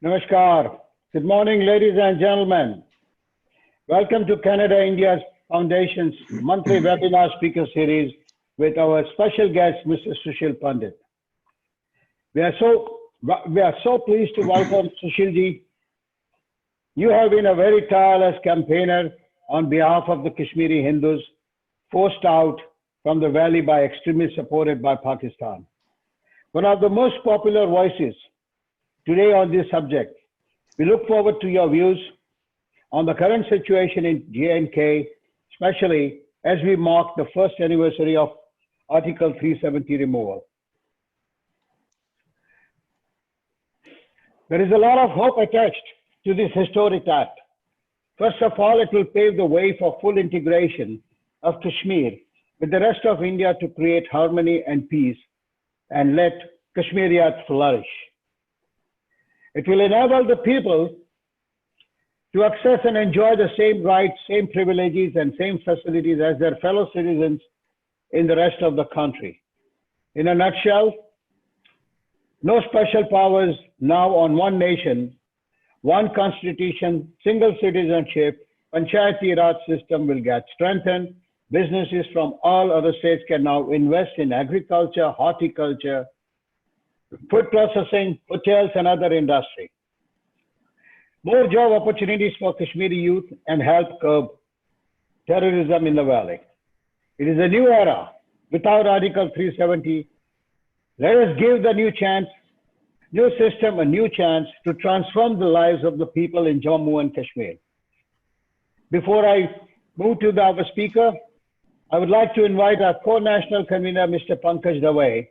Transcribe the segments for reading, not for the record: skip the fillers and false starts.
Namaskar. Good morning, ladies and gentlemen. Welcome to Canada India Foundation's monthly webinar speaker series with our special guest, Mr. Sushil Pandit. We are so pleased to welcome Sushil ji. You have been a very tireless campaigner on behalf of the Kashmiri Hindus forced out from the valley by extremists supported by Pakistan. One of the most popular voices today on this subject. We look forward to your views on the current situation in J&K, especially as we mark the first anniversary of Article 370 removal. There is a lot of hope attached to this historic act. First of all, it will pave the way for full integration of Kashmir with the rest of India to create harmony and peace and let Kashmiriyat flourish. It will enable the people to access and enjoy the same rights, same privileges, and same facilities as their fellow citizens in the rest of the country. In a nutshell, no special powers, now on one nation, one constitution, single citizenship, Panchayati Raj system will get strengthened. Businesses from all other states can now invest in agriculture, horticulture, food processing, hotels, and other industry. More job opportunities for Kashmiri youth and help curb terrorism in the valley. It is a new era without Article 370. Let us give the new system a new chance to transform the lives of the people in Jammu and Kashmir. Before I move to our speaker, I would like to invite our co-national convener, Mr. Pankaj Dave,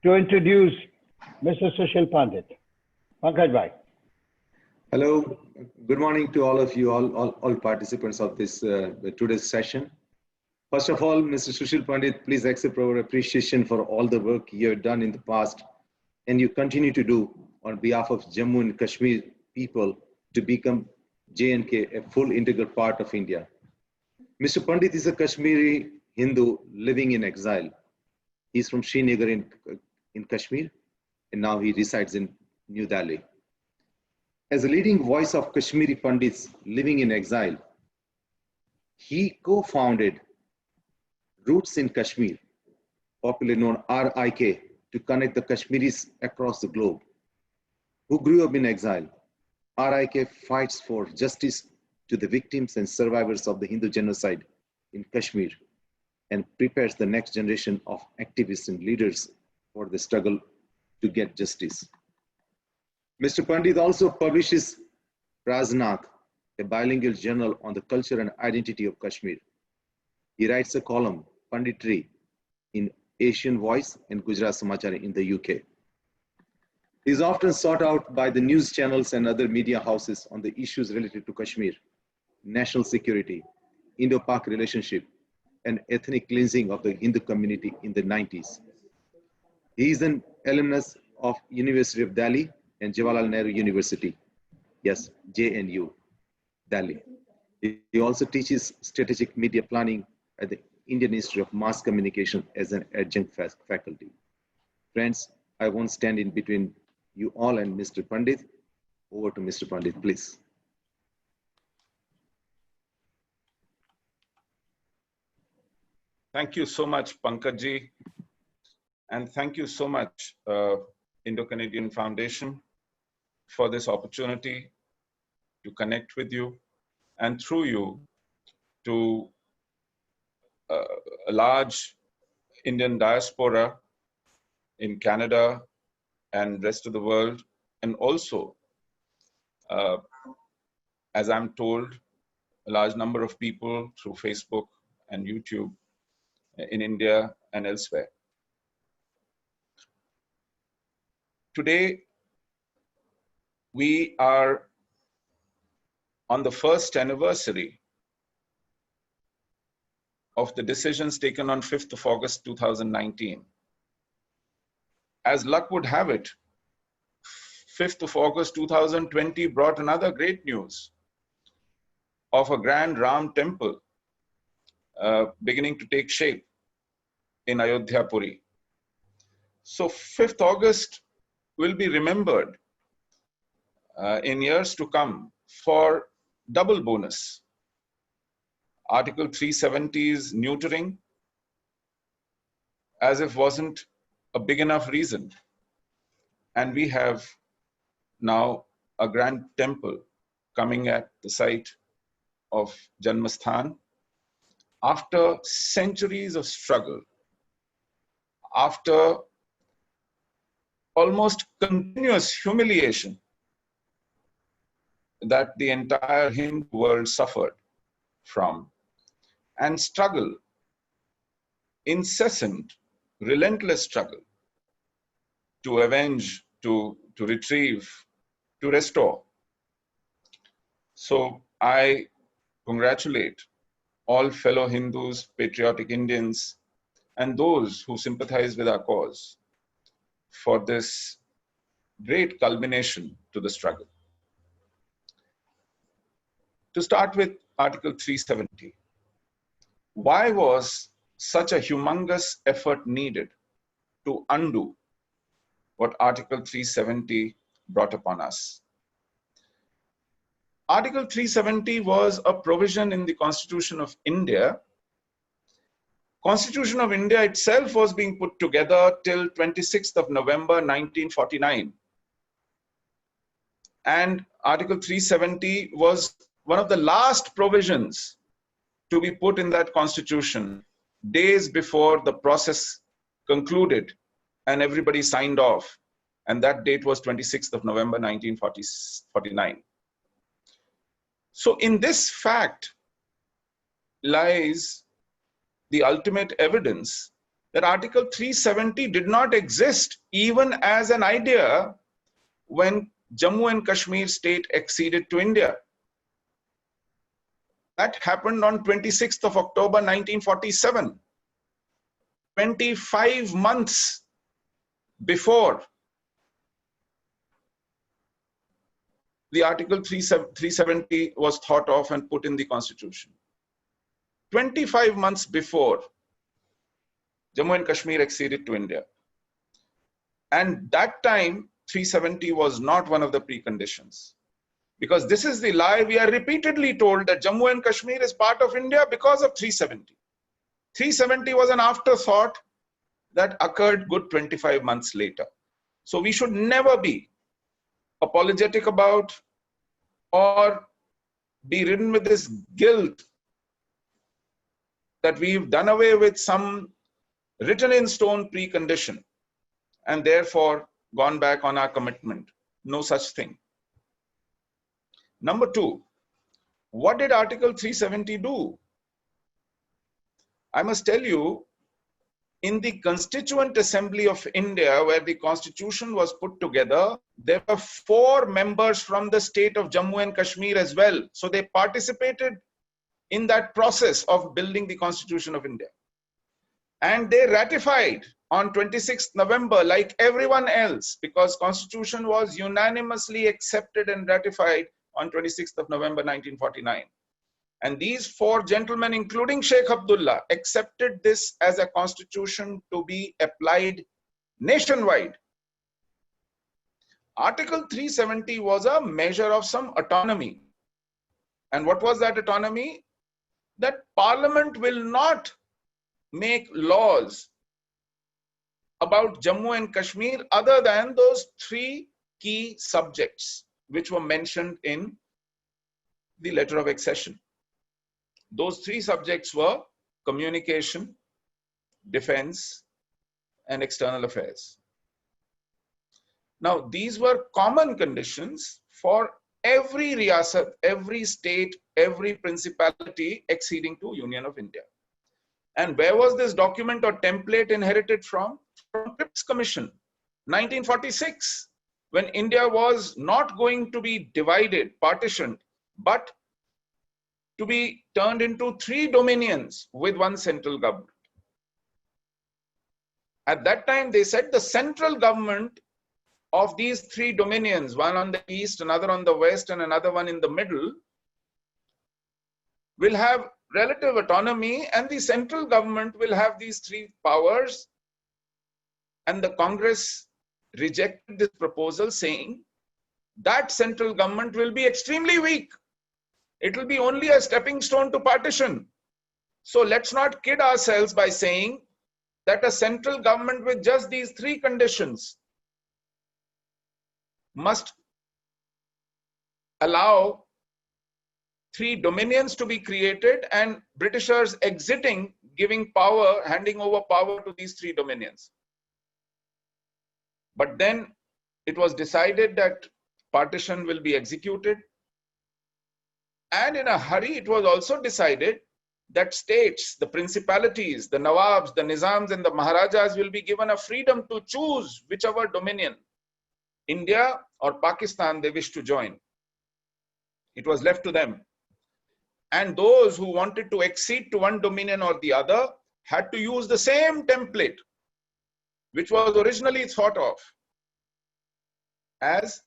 to introduce Mr. Sushil Pandit. Pankaj bhai. Hello, good morning to all of you, all participants of this today's session. First of all, Mr. Sushil Pandit, please accept our appreciation for all the work you have done in the past and you continue to do on behalf of Jammu and Kashmir people to become J&K a full integral part of India. Mr. Pandit is a Kashmiri Hindu living in exile. He's from Srinagar in Kashmir, and now he resides in New Delhi. As a leading voice of Kashmiri Pandits living in exile, he co-founded Roots in Kashmir, popularly known RIK, to connect the Kashmiris across the globe who grew up in exile. RIK fights for justice to the victims and survivors of the Hindu genocide in Kashmir and prepares the next generation of activists and leaders for the struggle to get justice. Mr. Pandit also publishes Prajnath, a bilingual journal on the culture and identity of Kashmir. He writes a column, Panditry, in Asian Voice and Gujarat Samachar in the UK. He is often sought out by the news channels and other media houses on the issues related to Kashmir, national security, Indo-Pak relationship, and ethnic cleansing of the Hindu community in the 90s. He is an alumnus of University of Delhi and Jawaharlal Nehru University. Yes, JNU, Delhi. He also teaches strategic media planning at the Indian Institute of Mass Communication as an adjunct faculty. Friends, I won't stand in between you all and Mr. Pandit. Over to Mr. Pandit, please. Thank you so much, Pankaj ji. And thank you so much, Indo-Canadian Foundation, for this opportunity to connect with you and through you to a large Indian diaspora in Canada and rest of the world. And also, as I'm told, a large number of people through Facebook and YouTube in India and elsewhere. Today, we are on the first anniversary of the decisions taken on 5th of August 2019. As luck would have it, 5th of August 2020 brought another great news of a grand Ram temple beginning to take shape in Ayodhya Puri. So 5th August will be remembered in years to come for double bonus. Article 370's neutering, as if wasn't a big enough reason. And we have now a grand temple coming at the site of Janmasthan after centuries of struggle, after almost continuous humiliation that the entire Hindu world suffered from, and struggle, incessant, relentless struggle to avenge, to retrieve, to restore. So I congratulate all fellow Hindus, patriotic Indians, and those who sympathize with our cause for this great culmination to the struggle. To start with Article 370, why was such a humongous effort needed to undo what Article 370 brought upon us? Article 370 was a provision in the Constitution of India. Constitution of India itself was being put together till 26th of November 1949. And Article 370 was one of the last provisions to be put in that constitution days before the process concluded and everybody signed off. And that date was 26th of November 1949. So in this fact lies the ultimate evidence that Article 370 did not exist even as an idea when Jammu and Kashmir state acceded to India. That happened on 26th of October 1947, 25 months before the Article 370 was thought of and put in the Constitution. 25 months before Jammu and Kashmir acceded to India. And that time, 370 was not one of the preconditions. Because this is the lie we are repeatedly told, that Jammu and Kashmir is part of India because of 370. 370 was an afterthought that occurred good 25 months later. So we should never be apologetic about or be ridden with this guilt that we've done away with some written in stone precondition and therefore gone back on our commitment. No such thing. Number two, what did Article 370 do? I must tell you, in the Constituent Assembly of India, where the Constitution was put together, there were 4 members from the state of Jammu and Kashmir as well. So they participated in that process of building the Constitution of India. And they ratified on 26th November, like everyone else, because Constitution was unanimously accepted and ratified on 26th of November 1949. And these 4 gentlemen, including Sheikh Abdullah, accepted this as a constitution to be applied nationwide. Article 370 was a measure of some autonomy. And what was that autonomy? That Parliament will not make laws about Jammu and Kashmir other than those 3 key subjects which were mentioned in the letter of accession. Those 3 subjects were communication, defense, and external affairs. Now, these were common conditions for every riyasat, every state, every principality acceding to Union of India. And where was this document or template inherited from? From Cripps Commission, 1946, when India was not going to be divided, partitioned, but to be turned into 3 dominions with 1 central government. At that time, they said the central government of these 3 dominions, one on the east, another on the west, and another one in the middle, will have relative autonomy, and the central government will have these 3 powers. And the Congress rejected this proposal, saying that central government will be extremely weak. It will be only a stepping stone to partition. So let's not kid ourselves by saying that a central government with just these three conditions must allow three dominions to be created and Britishers exiting, giving power, handing over power to these three dominions. But then it was decided that partition will be executed. And in a hurry, it was also decided that states, the principalities, the Nawabs, the Nizams and the Maharajas will be given a freedom to choose whichever dominion, India or Pakistan, they wish to join. It was left to them. And those who wanted to accede to one dominion or the other had to use the same template, which was originally thought of as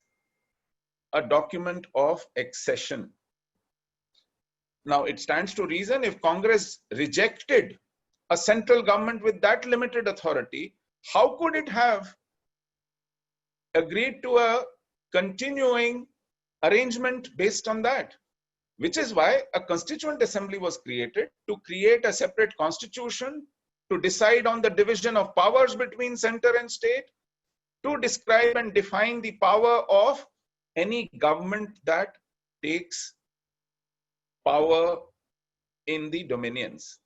a document of accession. Now, it stands to reason if Congress rejected a central government with that limited authority, how could it have agreed to a continuing arrangement based on that? Which is why a constituent assembly was created to create a separate constitution, to decide on the division of powers between center and state, to describe and define the power of any government that takes power in the dominions.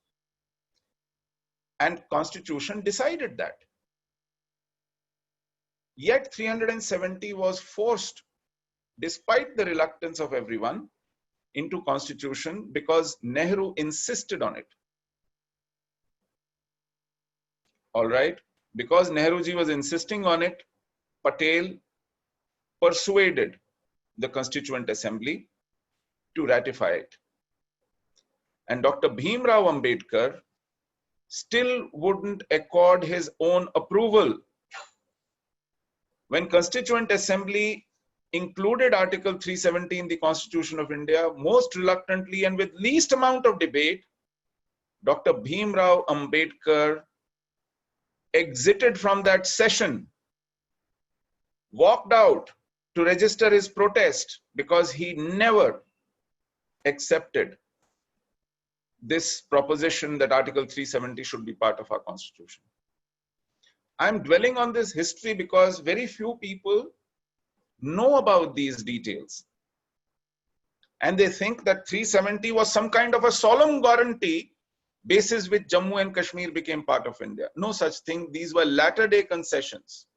And constitution decided that. Yet 370 was forced, despite the reluctance of everyone, into constitution because Nehru insisted on it. All right, because Nehruji was insisting on it, Patel persuaded the Constituent Assembly to ratify it. And Dr. Bhim Rao Ambedkar still wouldn't accord his own approval. When Constituent Assembly included Article 370 in the Constitution of India, most reluctantly and with least amount of debate, Dr. Bhim Rao Ambedkar exited from that session, walked out to register his protest because he never accepted this proposition that Article 370 should be part of our Constitution. I'm dwelling on this history because very few people know about these details. And they think that 370 was some kind of a solemn guarantee basis which Jammu and Kashmir became part of India. No such thing. These were latter-day concessions.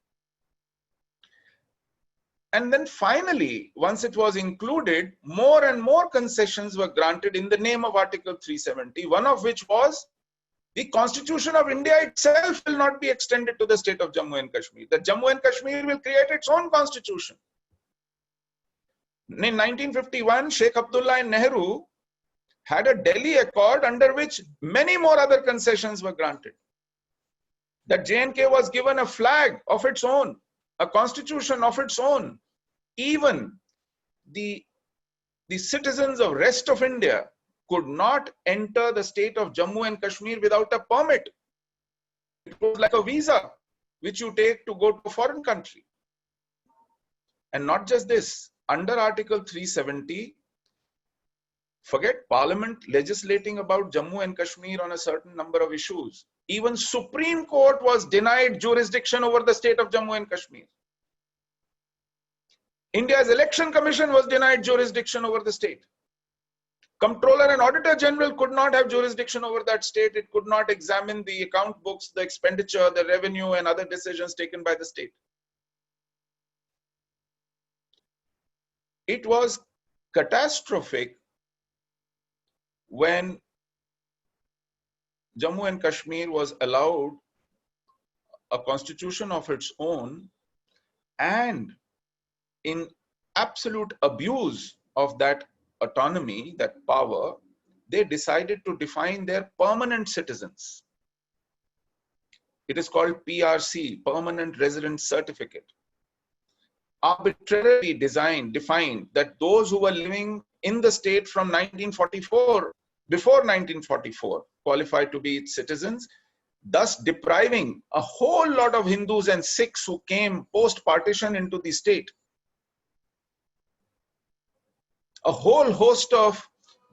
And then finally, once it was included, more and more concessions were granted in the name of Article 370, one of which was the Constitution of India itself will not be extended to the state of Jammu and Kashmir. That Jammu and Kashmir will create its own constitution. In 1951, Sheikh Abdullah and Nehru had a Delhi Accord under which many more other concessions were granted. That J&K was given a flag of its own, a constitution of its own. Even the citizens of rest of India could not enter the state of Jammu and Kashmir without a permit. It was like a visa which you take to go to a foreign country. And not just this, under Article 370, forget Parliament legislating about Jammu and Kashmir on a certain number of issues. Even Supreme Court was denied jurisdiction over the state of Jammu and Kashmir. India's Election Commission was denied jurisdiction over the state. Comptroller and Auditor General could not have jurisdiction over that state. It could not examine the account books, the expenditure, the revenue, and other decisions taken by the state. It was catastrophic when Jammu and Kashmir was allowed a constitution of its own, and in absolute abuse of that autonomy, that power, they decided to define their permanent citizens. It is called PRC, Permanent Resident Certificate. Arbitrarily defined that those who were living in the state from 1944, before 1944, qualified to be its citizens, thus depriving a whole lot of Hindus and Sikhs who came post-partition into the state a whole host of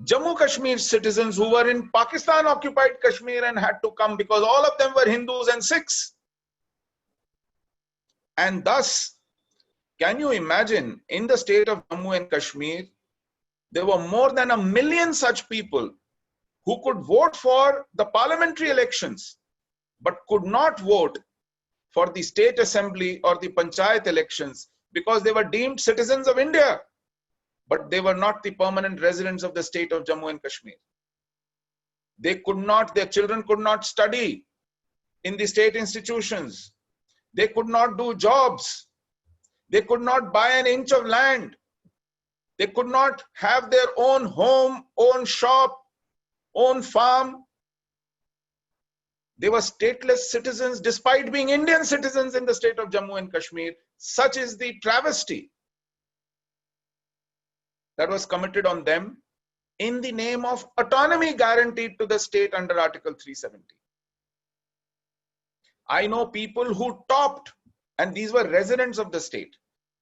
Jammu&Kashmir citizens who were in Pakistan occupied Kashmir and had to come because all of them were Hindus and Sikhs. And thus, can you imagine, in the state of Jammu and Kashmir, there were more than 1 million such people who could vote for the parliamentary elections, but could not vote for the state assembly or the panchayat elections because they were deemed citizens of India, but they were not the permanent residents of the state of Jammu and Kashmir. They could not, their children could not study in the state institutions. They could not do jobs. They could not buy an inch of land. They could not have their own home, own shop, own farm. They were stateless citizens despite being Indian citizens in the state of Jammu and Kashmir. Such is the travesty that was committed on them in the name of autonomy guaranteed to the state under Article 370. I know people who topped, and these were residents of the state,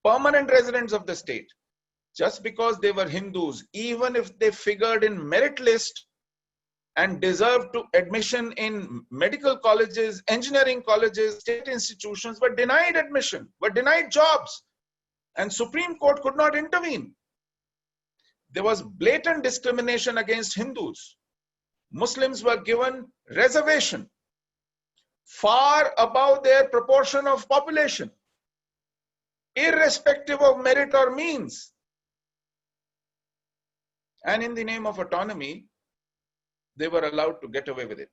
permanent residents of the state, just because they were Hindus, even if they figured in merit list and deserved to admission in medical colleges, engineering colleges, state institutions, were denied admission, were denied jobs, and Supreme Court could not intervene. There was blatant discrimination against Hindus. Muslims were given reservation far above their proportion of population, irrespective of merit or means. And in the name of autonomy, they were allowed to get away with it.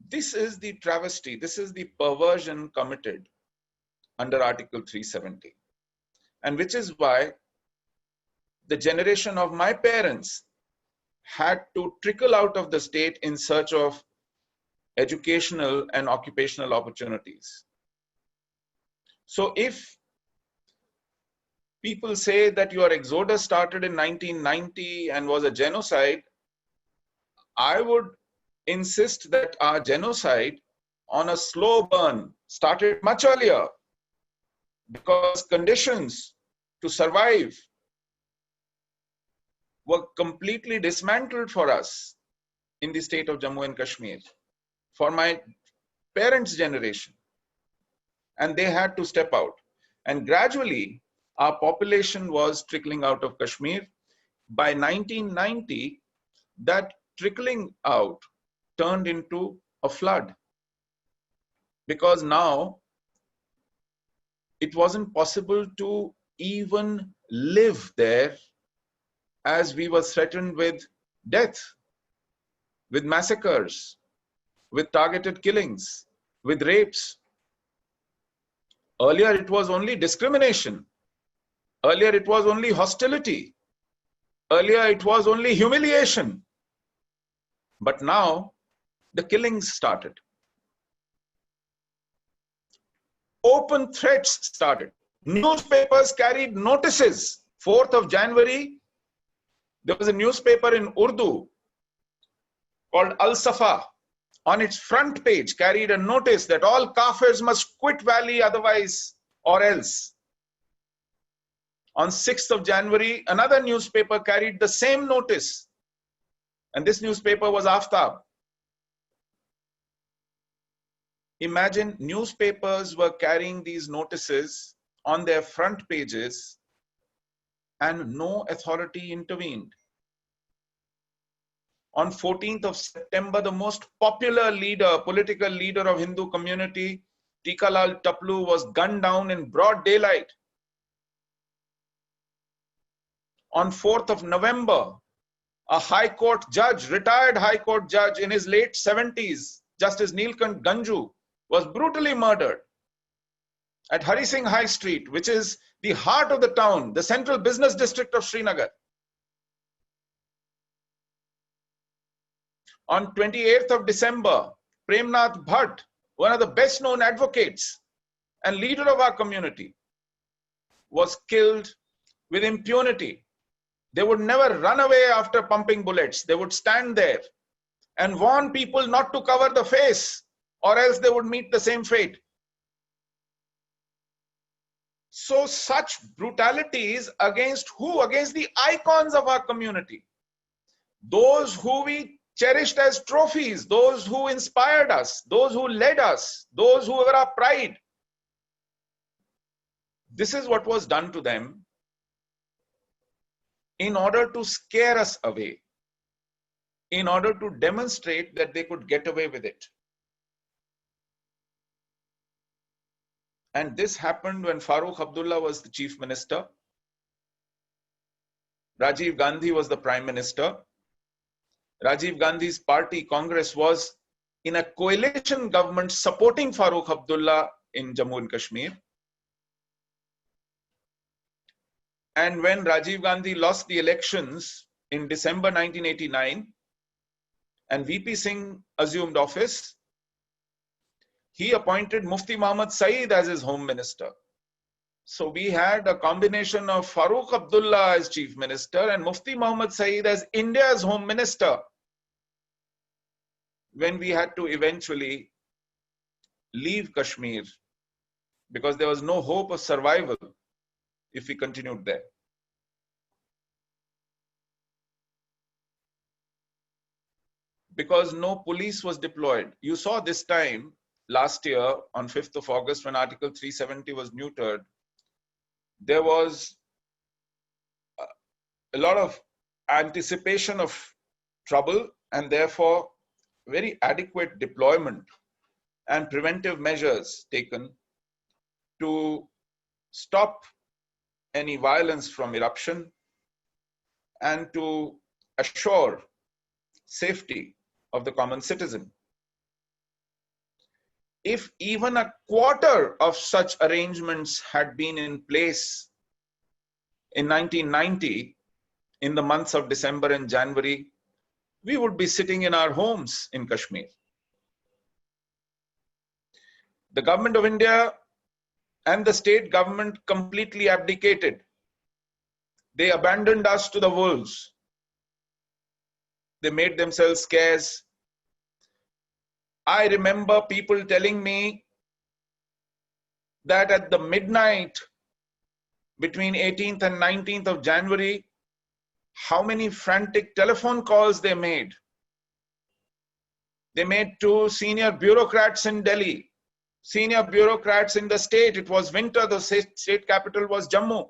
This is the travesty, this is the perversion committed under Article 370. And which is why the generation of my parents had to trickle out of the state in search of educational and occupational opportunities. So if people say that your exodus started in 1990 and was a genocide, I would insist that our genocide on a slow burn started much earlier, because conditions to survive were completely dismantled for us in the state of Jammu and Kashmir, for my parents' generation. And they had to step out. And gradually, our population was trickling out of Kashmir. By 1990, that trickling out turned into a flood. Because now, it wasn't possible to even live there, as we were threatened with death, with massacres, with targeted killings, with rapes. Earlier, it was only discrimination. Earlier, it was only hostility. Earlier, it was only humiliation. But now, the killings started. Open threats started. Newspapers carried notices. 4th of January, there was a newspaper in Urdu called Al-Safa. On its front page, carried a notice that all Kafirs must quit valley, otherwise or else. On 6th of January, another newspaper carried the same notice. And this newspaper was Aftab. Imagine, newspapers were carrying these notices on their front pages and no authority intervened. On 14th of September, the most popular leader, political leader of Hindu community, Tikalal Taplu, was gunned down in broad daylight. On 4th of November, a High Court judge, retired High Court judge in his late 70s, Justice Neelkant Ganju, was brutally murdered at Hari Singh High Street, which is the heart of the town, the central business district of Srinagar. On 28th of December, Premnath Bhatt, one of the best known advocates and leader of our community, was killed with impunity. They would never run away after pumping bullets. They would stand there and warn people not to cover the face, or else they would meet the same fate. So such brutalities against who? Against the icons of our community. Those who we cherished as trophies, those who inspired us, those who led us, those who were our pride. This is what was done to them in order to scare us away, in order to demonstrate that they could get away with it. And this happened when Farooq Abdullah was the chief minister. Rajiv Gandhi was the prime minister. Rajiv Gandhi's party, Congress, was in a coalition government supporting Farooq Abdullah in Jammu and Kashmir. And when Rajiv Gandhi lost the elections in December 1989 and VP Singh assumed office, he appointed Mufti Muhammad Saeed as his home minister. So we had a combination of Farooq Abdullah as chief minister and Mufti Muhammad Saeed as India's home minister when we had to eventually leave Kashmir because there was no hope of survival if we continued there. Because no police was deployed. You saw this time last year on 5th of August when Article 370 was neutered, there was a lot of anticipation of trouble and therefore very adequate deployment and preventive measures taken to stop any violence from eruption and to assure safety of the common citizen. If even a quarter of such arrangements had been in place in 1990, in the months of December and January, we would be sitting in our homes in Kashmir. The government of India and the state government completely abdicated. They abandoned us to the wolves. They made themselves scarce. I remember people telling me that at the midnight between 18th and 19th of January, how many frantic telephone calls they made. They made to senior bureaucrats in Delhi, senior bureaucrats in the state. It was winter, the state capital was Jammu.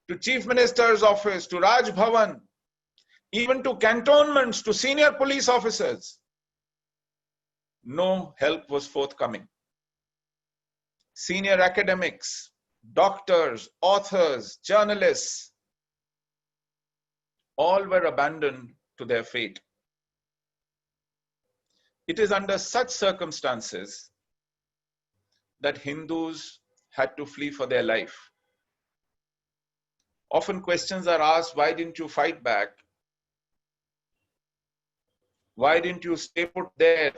To Chief Minister's office, to Raj Bhavan, even to cantonments, to senior police officers. No help was forthcoming. Senior academics, doctors, authors, journalists, all were abandoned to their fate. It is under such circumstances that Hindus had to flee for their life. Often questions are asked, why didn't you fight back? Why didn't you stay put there?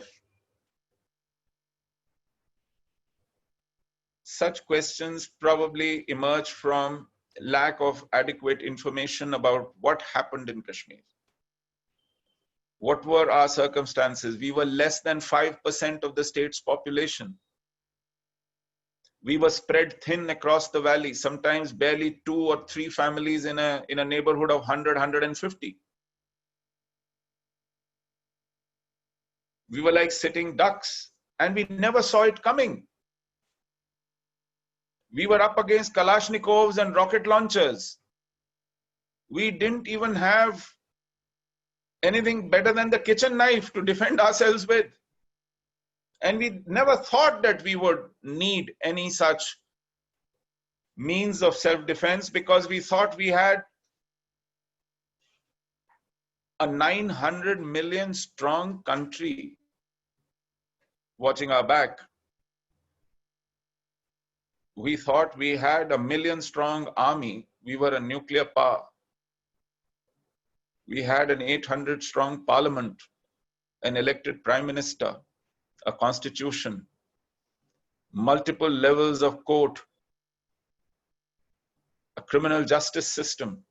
Such questions probably emerge from lack of adequate information about what happened in Kashmir. What were our circumstances? We were less than 5% of the state's population. We were spread thin across the valley, sometimes barely 2 or 3 families in a neighborhood of 100, 150. We were like sitting ducks and we never saw it coming. We were up against Kalashnikovs and rocket launchers. We didn't even have anything better than the kitchen knife to defend ourselves with. And we never thought that we would need any such means of self-defense because we thought we had a 900 million strong country watching our back. We thought we had a 1 million strong army. We were a nuclear power. We had an 800 strong parliament, an elected prime minister, a constitution, multiple levels of court, a criminal justice system.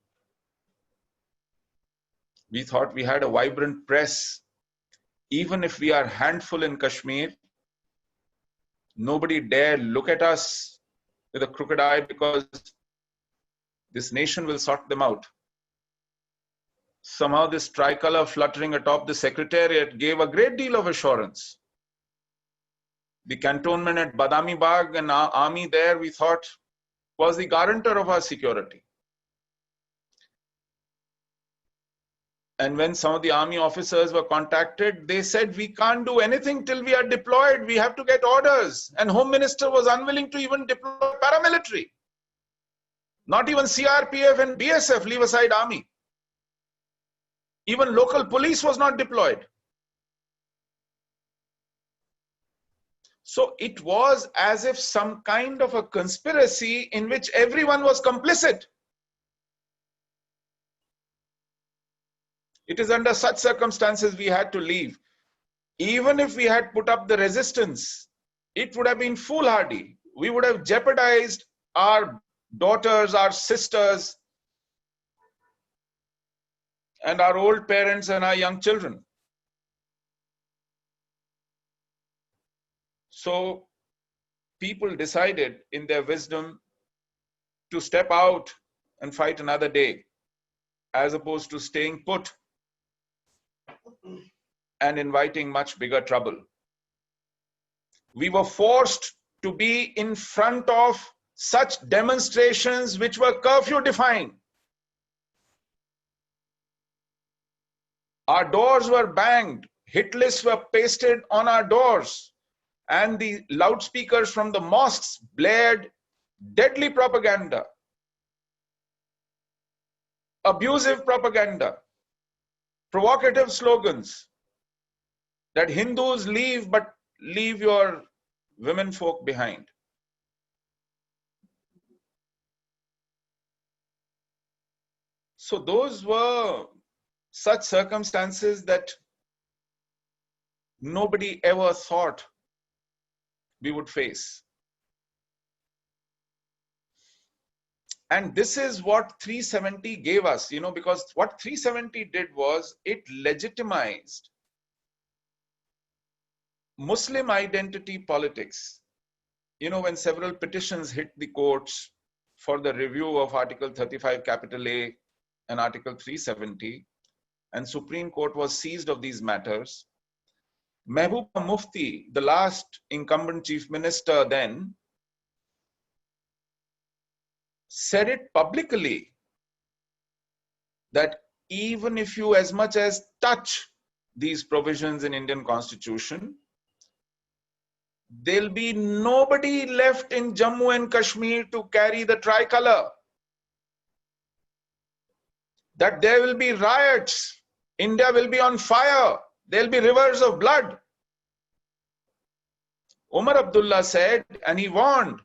We thought we had a vibrant press. Even if we are a handful in Kashmir, nobody dare look at us with a crooked eye because this nation will sort them out. Somehow this tricolor fluttering atop the secretariat gave a great deal of assurance. The cantonment at Badami Bagh and our army there, we thought, was the guarantor of our security. And when some of the army officers were contacted, they said, we can't do anything till we are deployed. We have to get orders. And Home Minister was unwilling to even deploy paramilitary. Not even CRPF and BSF, leave aside army. Even local police was not deployed. So it was as if some kind of a conspiracy in which everyone was complicit. It is under such circumstances we had to leave. Even if we had put up the resistance, it would have been foolhardy. We would have jeopardized our daughters, our sisters, and our old parents and our young children. So people decided in their wisdom to step out and fight another day, as opposed to staying put and inviting much bigger trouble. We were forced to be in front of such demonstrations which were curfew defined. Our doors were banged, hit lists were pasted on our doors, and the loudspeakers from the mosques blared deadly propaganda, abusive propaganda, provocative slogans that Hindus leave, but leave your women folk behind. So those were such circumstances that nobody ever thought we would face. And this is what 370 gave us, because what 370 did was it legitimized Muslim identity politics. When several petitions hit the courts for the review of Article 35 capital A and Article 370, and Supreme Court was seized of these matters, Mehbooba Mufti, the last incumbent chief minister then, said it publicly that even if you as much as touch these provisions in Indian Constitution, there'll be nobody left in Jammu and Kashmir to carry the tricolor. That there will be riots, India will be on fire, there'll be rivers of blood. Umar Abdullah said, and he warned,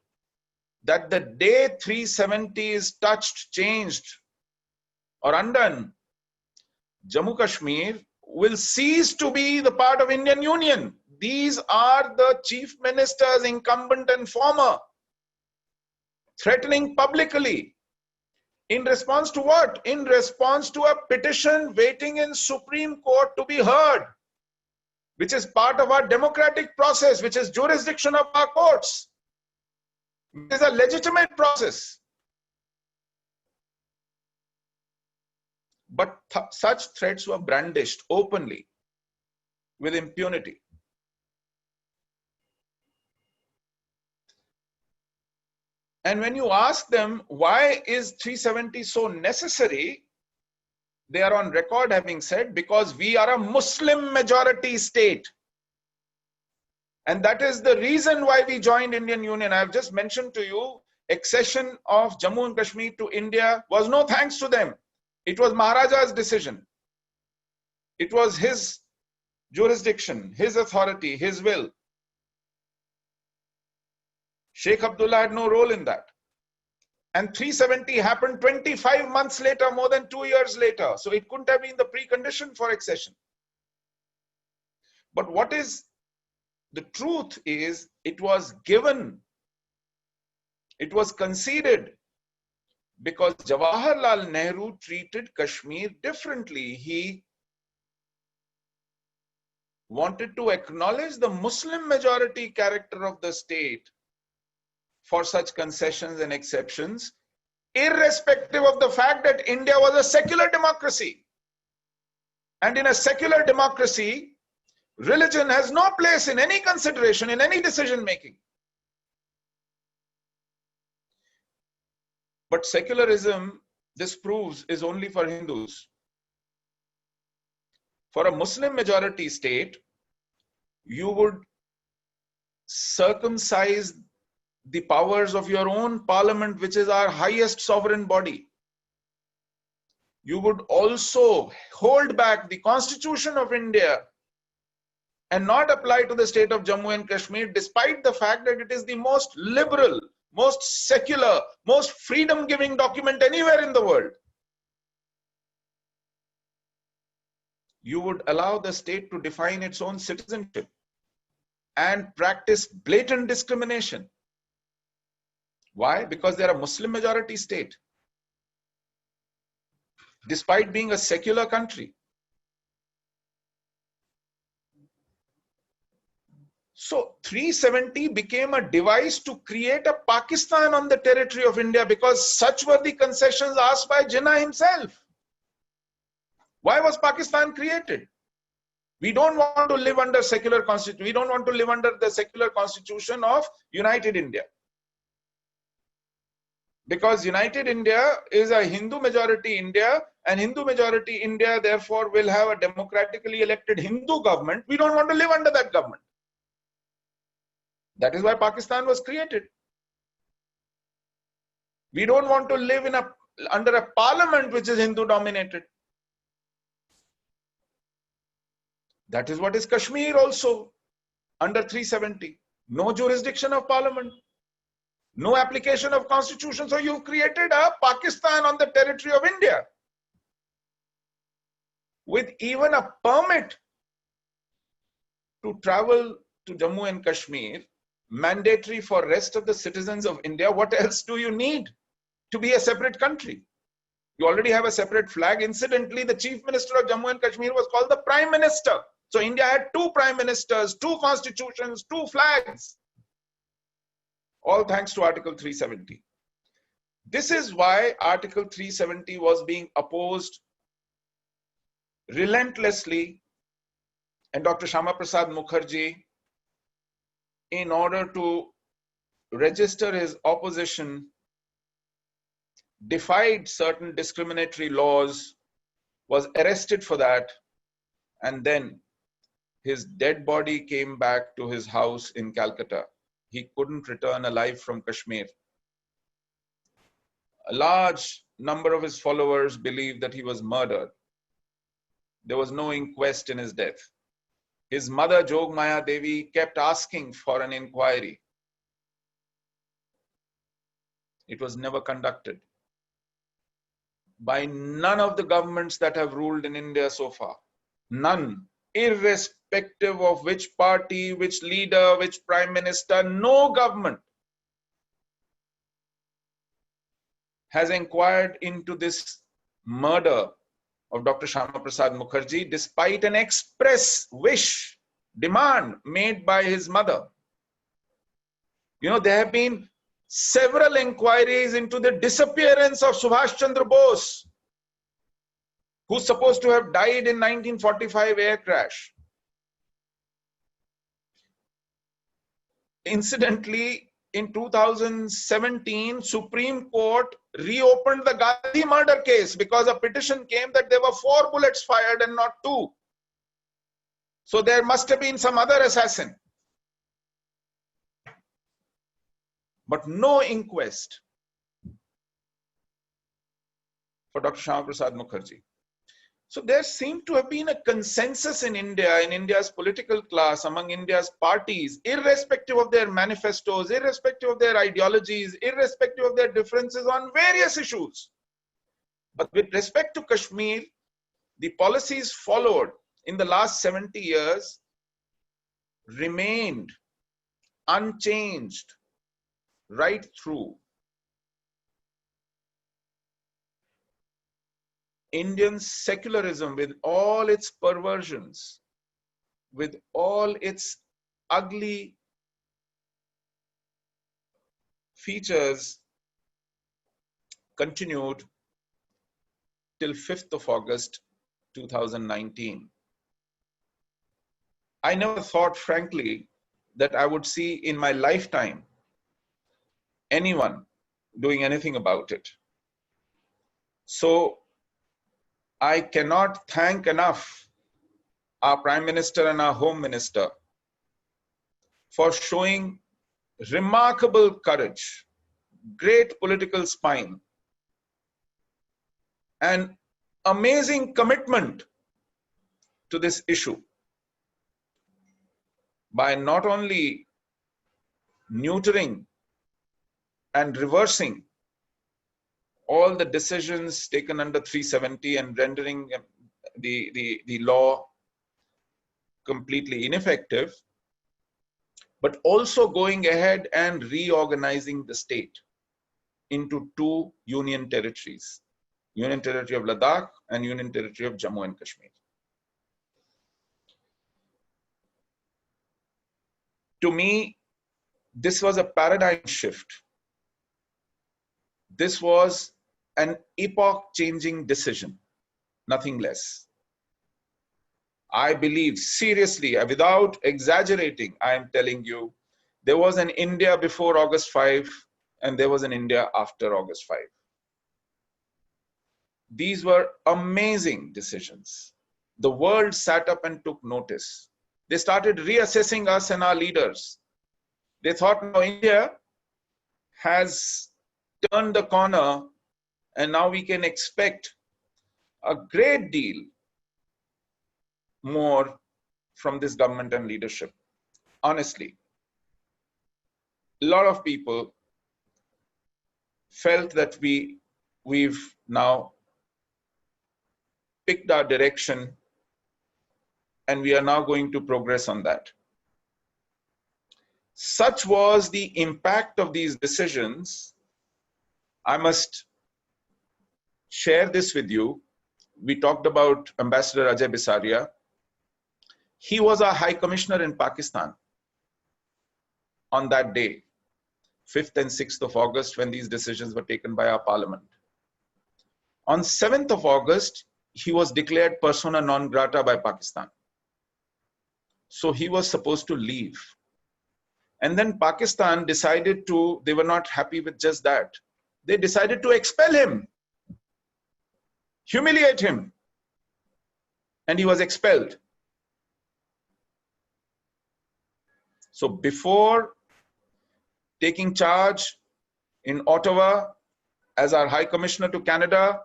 that the day 370 is touched, changed, or undone, Jammu Kashmir will cease to be the part of Indian Union. These are the chief ministers, incumbent and former, threatening publicly. In response to what? In response to a petition waiting in Supreme Court to be heard, which is part of our democratic process, which is jurisdiction of our courts. It is a legitimate process. But such threats were brandished openly with impunity. And when you ask them, why is 370 so necessary? They are on record having said, because we are a Muslim majority state. And that is the reason why we joined Indian Union. I have just mentioned to you, accession of Jammu and Kashmir to India was no thanks to them. It was Maharaja's decision. It was his jurisdiction, his authority, his will. Sheikh Abdullah had no role in that. And 370 happened 25 months later, more than 2 years later. So it couldn't have been the precondition for accession. But what is the truth is, it was given, it was conceded, because Jawaharlal Nehru treated Kashmir differently. He wanted to acknowledge the Muslim majority character of the state for such concessions and exceptions, irrespective of the fact that India was a secular democracy. And in a secular democracy, religion has no place in any consideration, in any decision making. But secularism, this proves, is only for Hindus. For a Muslim majority state, you would circumcise the powers of your own parliament, which is our highest sovereign body. You would also hold back the Constitution of India and not apply to the state of Jammu and Kashmir, despite the fact that it is the most liberal, most secular, most freedom-giving document anywhere in the world. You would allow the state to define its own citizenship and practice blatant discrimination. Why? Because they are a Muslim majority state, despite being a secular country. So 370 became a device to create a Pakistan on the territory of India, because such were the concessions asked by Jinnah himself. Why was Pakistan created? We don't want to live under secular constitution. We don't want to live under the secular constitution of United India. Because United India is a Hindu majority India, and Hindu majority India therefore will have a democratically elected Hindu government. We don't want to live under that government. That is why Pakistan was created. We don't want to live in under a parliament which is Hindu dominated. That is what is Kashmir also, under 370. No jurisdiction of parliament, no application of constitution. So you've created a Pakistan on the territory of India, with even a permit to travel to Jammu and Kashmir, mandatory for rest of the citizens of India. What else do you need to be a separate country? You already have a separate flag. Incidentally, the chief minister of Jammu and Kashmir was called the prime minister. So India had 2 prime ministers, 2 constitutions, 2 flags. All thanks to Article 370. This is why Article 370 was being opposed relentlessly. And Dr. Shama Prasad Mukherjee, in order to register his opposition, defied certain discriminatory laws, was arrested for that, and then his dead body came back to his house in Calcutta. He couldn't return alive from Kashmir. A large number of his followers believed that he was murdered. There was no inquest in his death. His mother, Jogmaya Devi, kept asking for an inquiry. It was never conducted by none of the governments that have ruled in India so far. None. Irrespective of which party, which leader, which prime minister, no government has inquired into this murder of Dr. Shama Prasad Mukherjee, despite an express wish, demand made by his mother. You know, there have been several inquiries into the disappearance of Subhash Chandra Bose, who's supposed to have died in 1945 air crash. Incidentally, in 2017, Supreme Court reopened the Gandhi murder case because a petition came that there were 4 bullets fired and not 2. So there must have been some other assassin. But no inquest for Dr. Shama Prasad Mukherjee. So there seemed to have been a consensus in India, in India's political class, among India's parties, irrespective of their manifestos, irrespective of their ideologies, irrespective of their differences on various issues. But with respect to Kashmir, the policies followed in the last 70 years remained unchanged right through. Indian secularism, with all its perversions, with all its ugly features continued till 5th of August 2019. I never thought, frankly, that I would see in my lifetime anyone doing anything about it. So I cannot thank enough our Prime Minister and our Home Minister for showing remarkable courage, great political spine, and amazing commitment to this issue by not only neutering and reversing all the decisions taken under 370 and rendering the law completely ineffective, but also going ahead and reorganizing the state into two union territories, Union Territory of Ladakh and Union Territory of Jammu and Kashmir. To me, this was a paradigm shift. This was an epoch-changing decision, nothing less. I believe seriously, without exaggerating, I am telling you, there was an India before August 5 and there was an India after August 5. These were amazing decisions. The world sat up and took notice. They started reassessing us and our leaders. They thought, now India has turned the corner and now we can expect a great deal more from this government and leadership. Honestly, a lot of people felt that we've now picked our direction and we are now going to progress on that. Such was the impact of these decisions. I must share this with you. We talked about Ambassador Ajay Bisaria. He was our High Commissioner in Pakistan on that day, 5th and 6th of August, when these decisions were taken by our parliament. On 7th of August, he was declared persona non grata by Pakistan. So he was supposed to leave. And then Pakistan decided to, they were not happy with just that. They decided to expel him, humiliate him, and he was expelled. So before taking charge in Ottawa as our High Commissioner to Canada,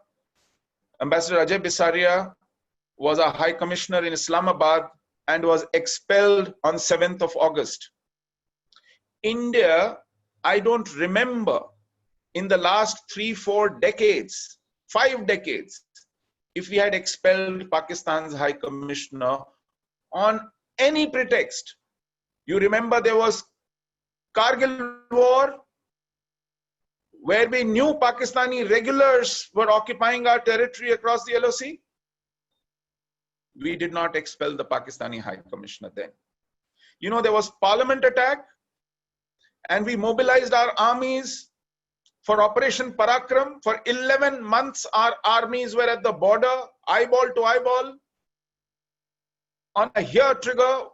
Ambassador Ajay Bisaria was our High Commissioner in Islamabad and was expelled on 7th of August. India, I don't remember in the last 3-4 decades, 5 decades, if we had expelled Pakistan's High Commissioner on any pretext. You remember there was Kargil War, where we knew Pakistani regulars were occupying our territory across the LOC. We did not expel the Pakistani High Commissioner then. You know, there was Parliament attack, and we mobilized our armies for Operation Parakram. For 11 months, our armies were at the border, eyeball to eyeball, on a hair trigger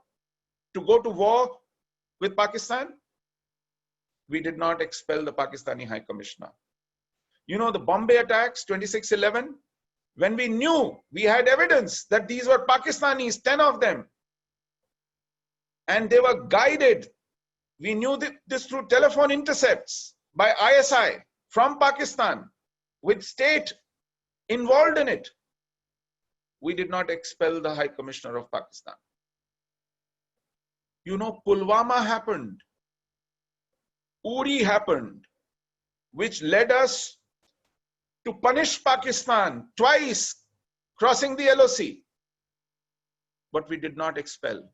to go to war with Pakistan. We did not expel the Pakistani High Commissioner. You know, the Bombay attacks, 26/11, when we knew, we had evidence that these were Pakistanis, 10 of them, and they were guided. We knew this through telephone intercepts by ISI from Pakistan with state involved in it. We did not expel the High Commissioner of Pakistan. You know, Pulwama happened, Uri happened, which led us to punish Pakistan twice, crossing the LOC. But we did not expel.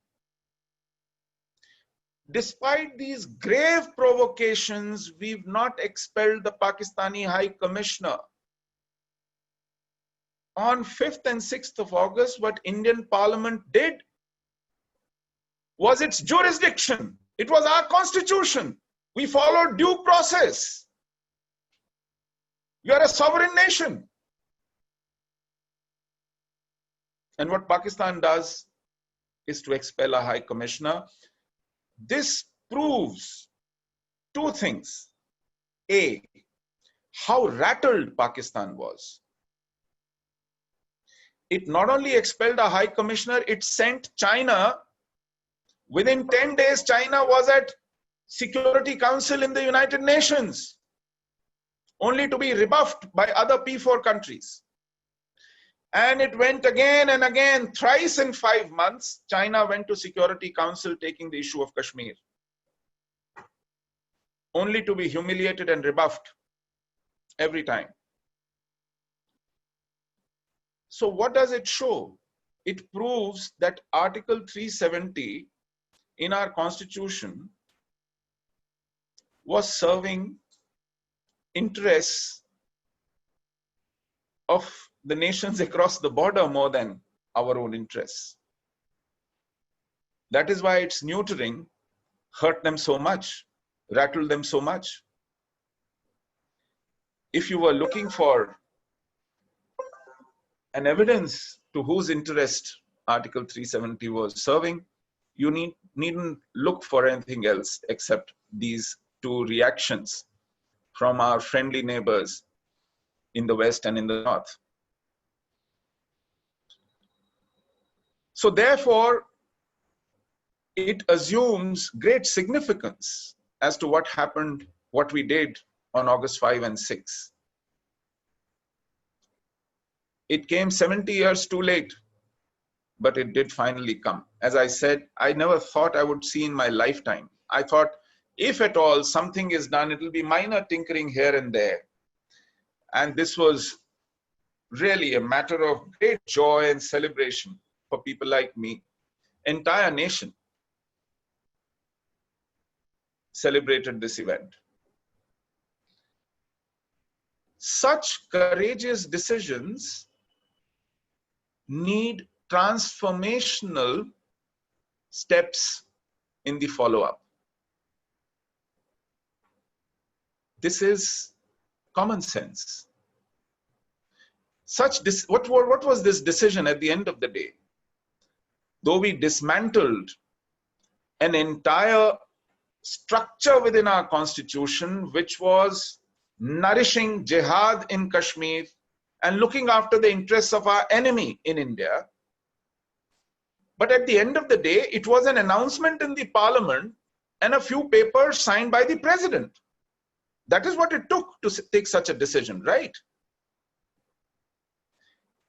Despite these grave provocations, we've not expelled the Pakistani High Commissioner. On 5th and 6th of August, what Indian Parliament did was its jurisdiction. It was our constitution. We followed due process. You are a sovereign nation. And what Pakistan does is to expel a high commissioner. This proves two things. A, how rattled Pakistan was. It not only expelled a high commissioner, it sent China. Within 10 days, China was at Security Council in the United Nations, only to be rebuffed by other P4 countries. And it went again and again, thrice in 5 months, China went to Security Council taking the issue of Kashmir, only to be humiliated and rebuffed every time. So what does it show? It proves that Article 370 in our constitution was serving interests of the nations across the border more than our own interests. That is why its neutering hurt them so much, rattled them so much. If you were looking for an evidence to whose interest Article 370 was serving, you needn't look for anything else except these two reactions from our friendly neighbors in the West and in the North. So therefore, it assumes great significance as to what happened, what we did on August 5 and 6. It came 70 years too late, but it did finally come. As I said, I never thought I would see in my lifetime. I thought, if at all something is done, it will be minor tinkering here and there. And this was really a matter of great joy and celebration for people like me. Entire nation celebrated this event. Such courageous decisions need transformational steps in the follow-up. This is common sense. What was this decision at the end of the day? Though we dismantled an entire structure within our constitution, which was nourishing jihad in Kashmir and looking after the interests of our enemy in India. But at the end of the day, it was an announcement in the parliament and a few papers signed by the president. That is what it took to take such a decision, right?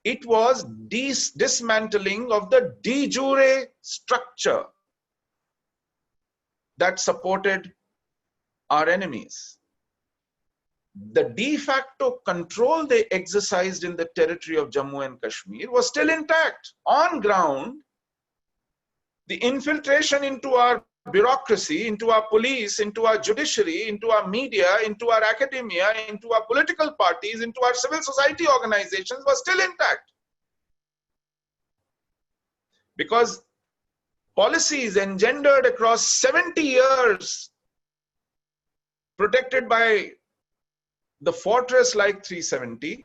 It was dismantling of the de jure structure that supported our enemies. The de facto control they exercised in the territory of Jammu and Kashmir was still intact. On ground, the infiltration into our bureaucracy, into our police, into our judiciary, into our media, into our academia, into our political parties, into our civil society organizations was still intact. Because policies engendered across 70 years, protected by the fortress like 370,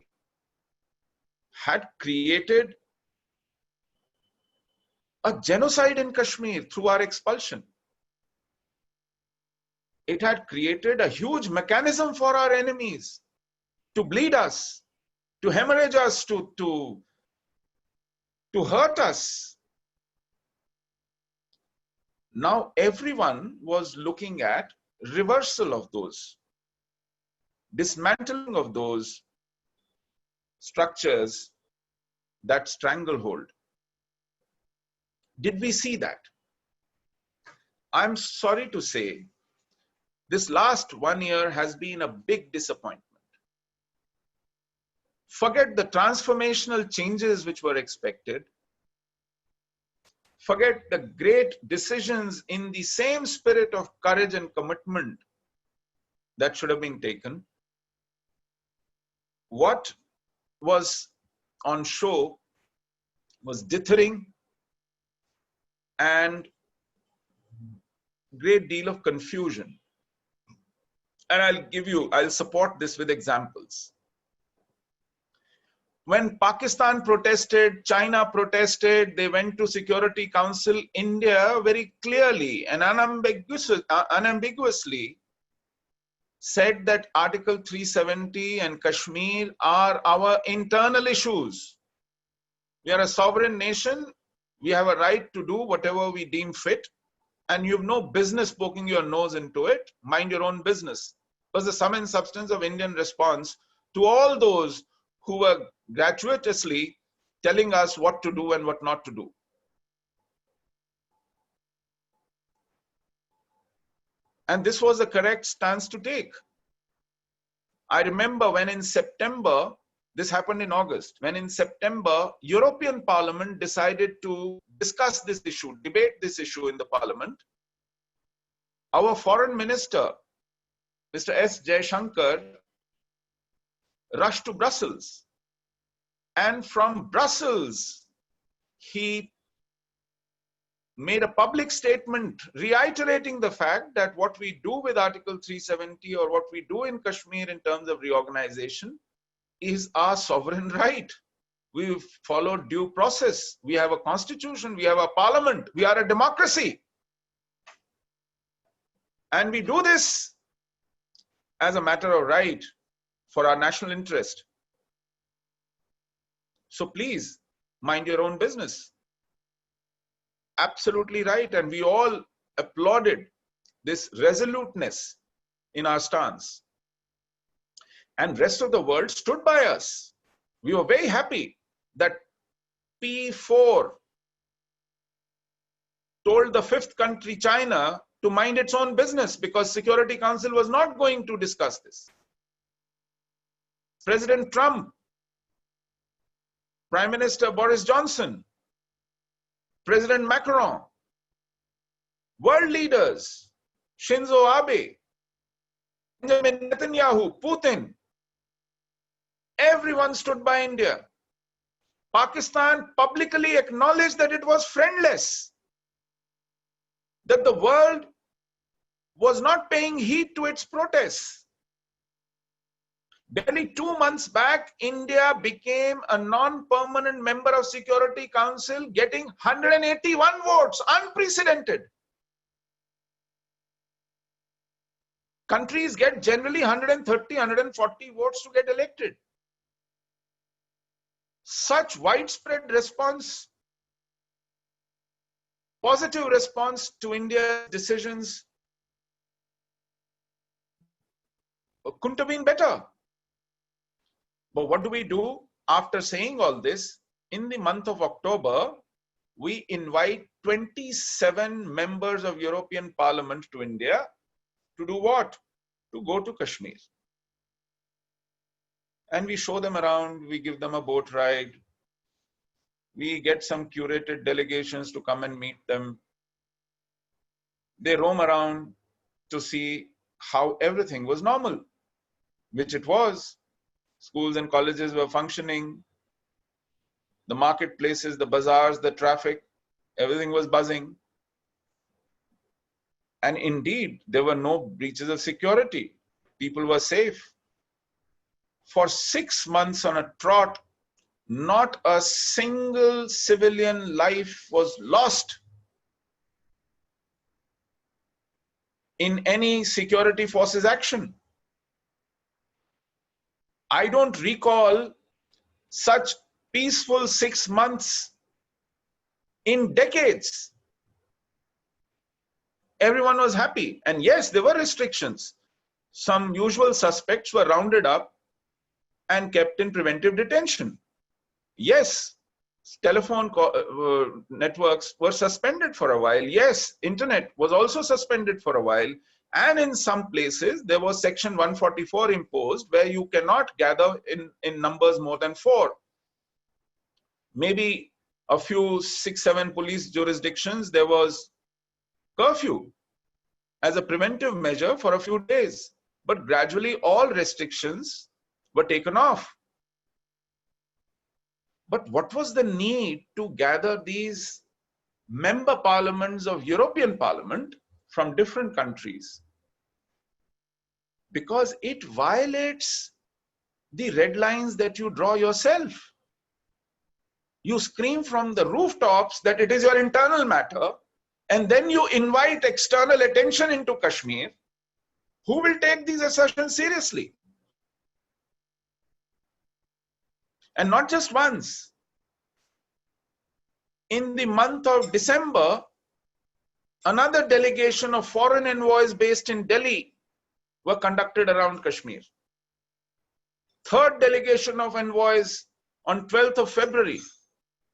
had created a genocide in Kashmir through our expulsion. It had created a huge mechanism for our enemies to bleed us, to hemorrhage us, to hurt us. Now everyone was looking at reversal of those, dismantling of those structures that stranglehold. Did we see that? I'm sorry to say, this last 1 year has been a big disappointment. Forget the transformational changes which were expected. Forget the great decisions in the same spirit of courage and commitment that should have been taken. What was on show was dithering and great deal of confusion. And I'll support this with examples. When Pakistan protested, China protested, they went to Security Council. India very clearly and unambiguously said that Article 370 and Kashmir are our internal issues. We are a sovereign nation. We have a right to do whatever we deem fit. And you have no business poking your nose into it. Mind your own business. Was the sum and substance of Indian response to all those who were gratuitously telling us what to do and what not to do. And this was the correct stance to take. I remember when in September, this happened in August, when in September, European Parliament decided to discuss this issue, debate this issue in the Parliament. Our Foreign Minister, Mr. S. Jaishankar, rushed to Brussels. And from Brussels, he made a public statement reiterating the fact that what we do with Article 370 or what we do in Kashmir in terms of reorganization is our sovereign right. We've followed due process. We have a constitution, we have a parliament, we are a democracy. And we do this as a matter of right for our national interest. So please, mind your own business. Absolutely right. And we all applauded this resoluteness in our stance. And rest of the world stood by us. We were very happy that P4 told the fifth country, China, to mind its own business because Security Council was not going to discuss this. President Trump, Prime Minister Boris Johnson, President Macron, world leaders, Shinzo Abe, Benjamin Netanyahu, Putin, everyone stood by India. Pakistan publicly acknowledged that it was friendless, that the world was not paying heed to its protests. Barely 2 months back, India became a non-permanent member of Security Council, getting 181 votes, unprecedented. Countries get generally 130, 140 votes to get elected. Such widespread response, positive response to India's decisions couldn't have been better. But what do we do after saying all this? In the month of October, we invite 27 members of European Parliament to India to do what? To go to Kashmir. And we show them around, we give them a boat ride. We get some curated delegations to come and meet them. They roam around to see how everything was normal, which it was. Schools and colleges were functioning. The marketplaces, the bazaars, the traffic, everything was buzzing. And indeed, there were no breaches of security. People were safe. For 6 months on a trot, not a single civilian life was lost in any security forces action. I don't recall such peaceful 6 months in decades. Everyone was happy. And yes, there were restrictions. Some usual suspects were rounded up and kept in preventive detention. Yes, telephone networks were suspended for a while. Yes, internet was also suspended for a while. And in some places, there was Section 144 imposed where you cannot gather in numbers more than 4. Maybe a few 6, 7 police jurisdictions, there was curfew as a preventive measure for a few days. But gradually, all restrictions were taken off. But what was the need to gather these member parliaments of European Parliament from different countries? because it violates the red lines that you draw yourself. You scream from the rooftops that it is your internal matter, and then you invite external attention into Kashmir. Who will take these assertions seriously? And not just once. In the month of December, another delegation of foreign envoys based in Delhi were conducted around Kashmir. Third delegation of envoys on 12th of February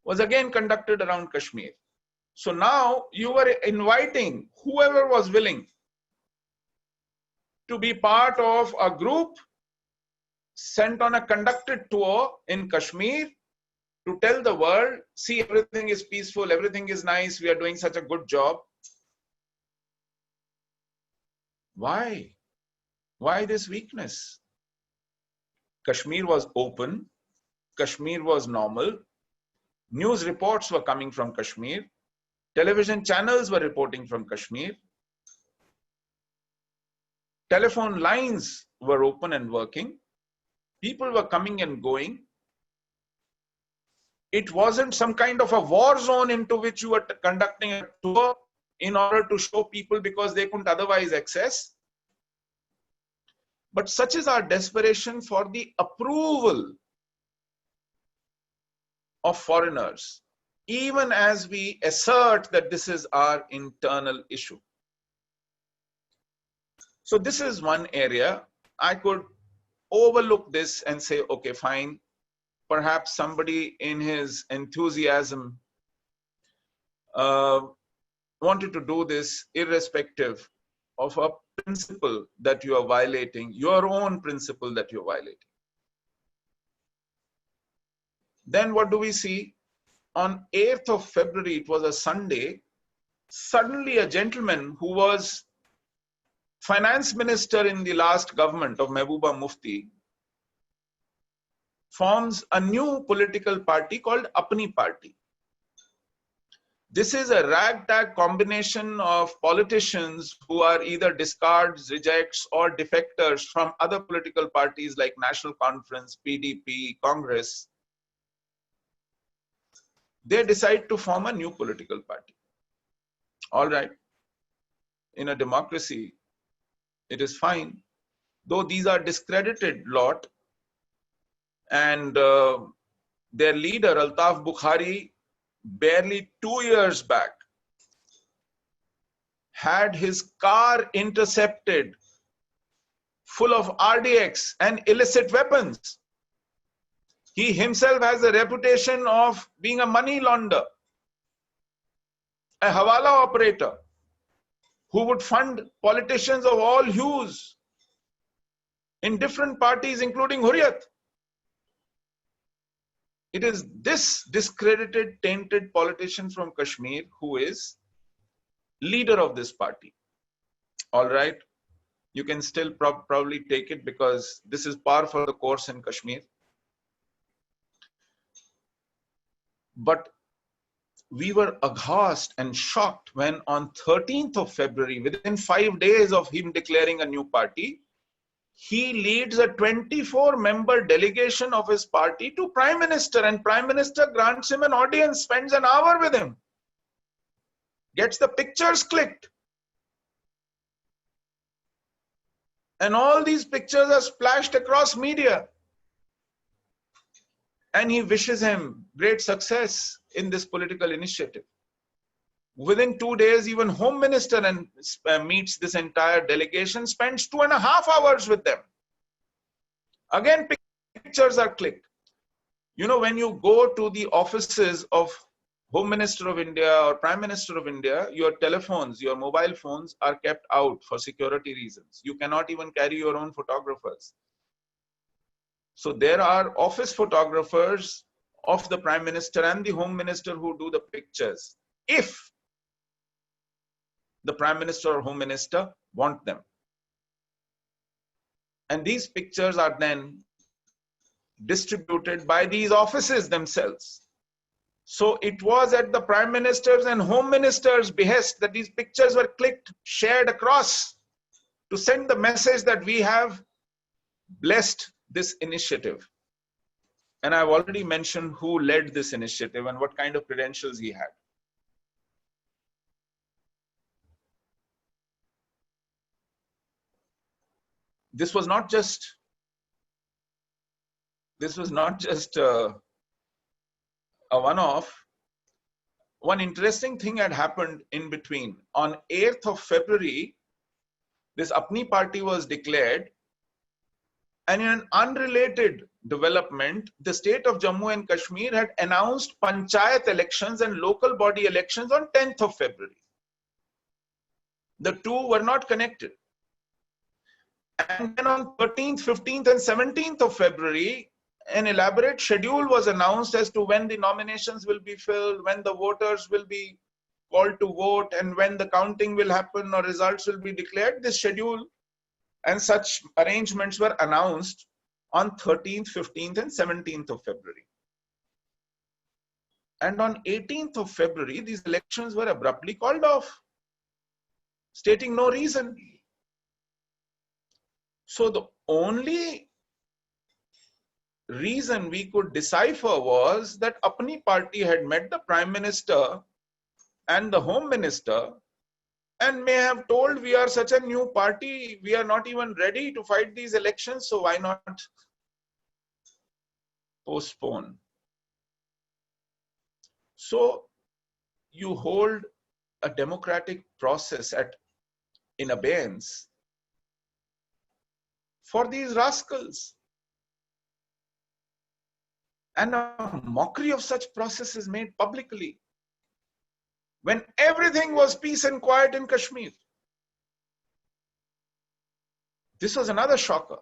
was again conducted around Kashmir. So now you were inviting whoever was willing to be part of a group sent on a conducted tour in Kashmir to tell the world, see, everything is peaceful, everything is nice, we are doing such a good job. Why? Why this weakness? Kashmir was open, Kashmir was normal, news reports were coming from Kashmir, television channels were reporting from Kashmir, telephone lines were open and working, people were coming and going. It wasn't some kind of a war zone into which you were conducting a tour in order to show people because they couldn't otherwise access. But such is our desperation for the approval of foreigners, even as we assert that this is our internal issue. So this is one area. I could overlook this and say, okay, fine. Perhaps somebody in his enthusiasm wanted to do this irrespective of a principle that you are violating, your own principle that you're violating. Then what do we see? On 8th of February, it was a Sunday, suddenly a gentleman who was finance minister in the last government of Mehbooba Mufti forms a new political party called Apni Party. This is a ragtag combination of politicians who are either discards, rejects, or defectors from other political parties like National Conference, PDP, Congress. They decide to form a new political party. All right. In a democracy, it is fine. Though these are discredited lot, and their leader, Altaf Bukhari, barely 2 years back, had his car intercepted full of RDX and illicit weapons. He himself has a reputation of being a money launderer, a hawala operator who would fund politicians of all hues in different parties, including Hurriyat. It is this discredited, tainted politician from Kashmir who is leader of this party. All right. You can still probably take it because this is par for the course in Kashmir. But we were aghast and shocked when on 13th of February, within 5 days of him declaring a new party, he leads a 24-member delegation of his party to Prime Minister, and Prime Minister grants him an audience, spends an hour with him, gets the pictures clicked. And all these pictures are splashed across media. And he wishes him great success in this political initiative. Within 2 days, even Home Minister meets this entire delegation, spends 2.5 hours with them. Again, pictures are clicked. You know, when you go to the offices of Home Minister of India or Prime Minister of India, your telephones, your mobile phones are kept out for security reasons. You cannot even carry your own photographers. So there are office photographers of the Prime Minister and the Home Minister who do the pictures, if the Prime Minister or Home Minister want them. And these pictures are then distributed by these offices themselves. So it was at the Prime Minister's and Home Minister's behest that these pictures were clicked, shared across. to send the message that we have blessed this initiative. And I've already mentioned who led this initiative and what kind of credentials he had. This was not just a one-off. One interesting thing had happened in between. On 8th of February, this Apni Party was declared, and in an unrelated development, the state of Jammu and Kashmir had announced panchayat elections and local body elections on 10th of February. The two were not connected. And then on 13th, 15th and 17th of February, an elaborate schedule was announced as to when the nominations will be filled, when the voters will be called to vote, and when the counting will happen or results will be declared. This schedule and such arrangements were announced on 13th, 15th and 17th of February. And on 18th of February, these elections were abruptly called off, stating no reason. So the only reason we could decipher was that Apni Party had met the Prime Minister and the Home Minister and may have told, we are such a new party, we are not even ready to fight these elections, so why not postpone? So you hold a democratic process in abeyance for these rascals. And a mockery of such process is made publicly when everything was peace and quiet in Kashmir. This was another shocker.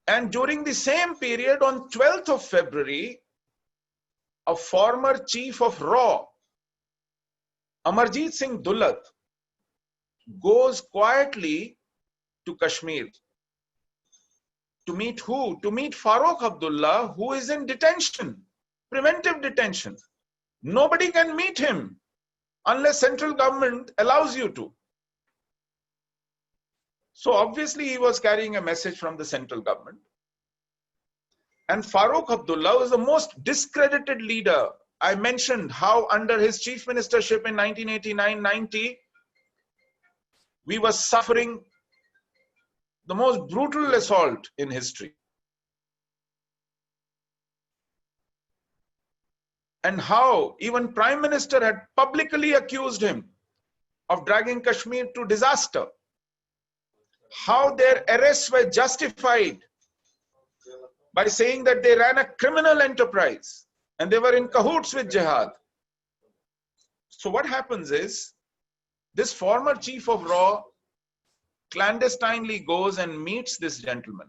And during the same period, on 12th of February, a former chief of RAW, Amarjit Singh Dullat, goes quietly to Kashmir. To meet who? To meet Farooq Abdullah, who is in detention, preventive detention. Nobody can meet him unless central government allows you to. So obviously he was carrying a message from the central government. And Farooq Abdullah was the most discredited leader. I mentioned how under his chief ministership in 1989-90, we were suffering the most brutal assault in history. And how even Prime Minister had publicly accused him of dragging Kashmir to disaster. How their arrests were justified by saying that they ran a criminal enterprise and they were in cahoots with jihad. So what happens is, this former chief of RAW clandestinely goes and meets this gentleman.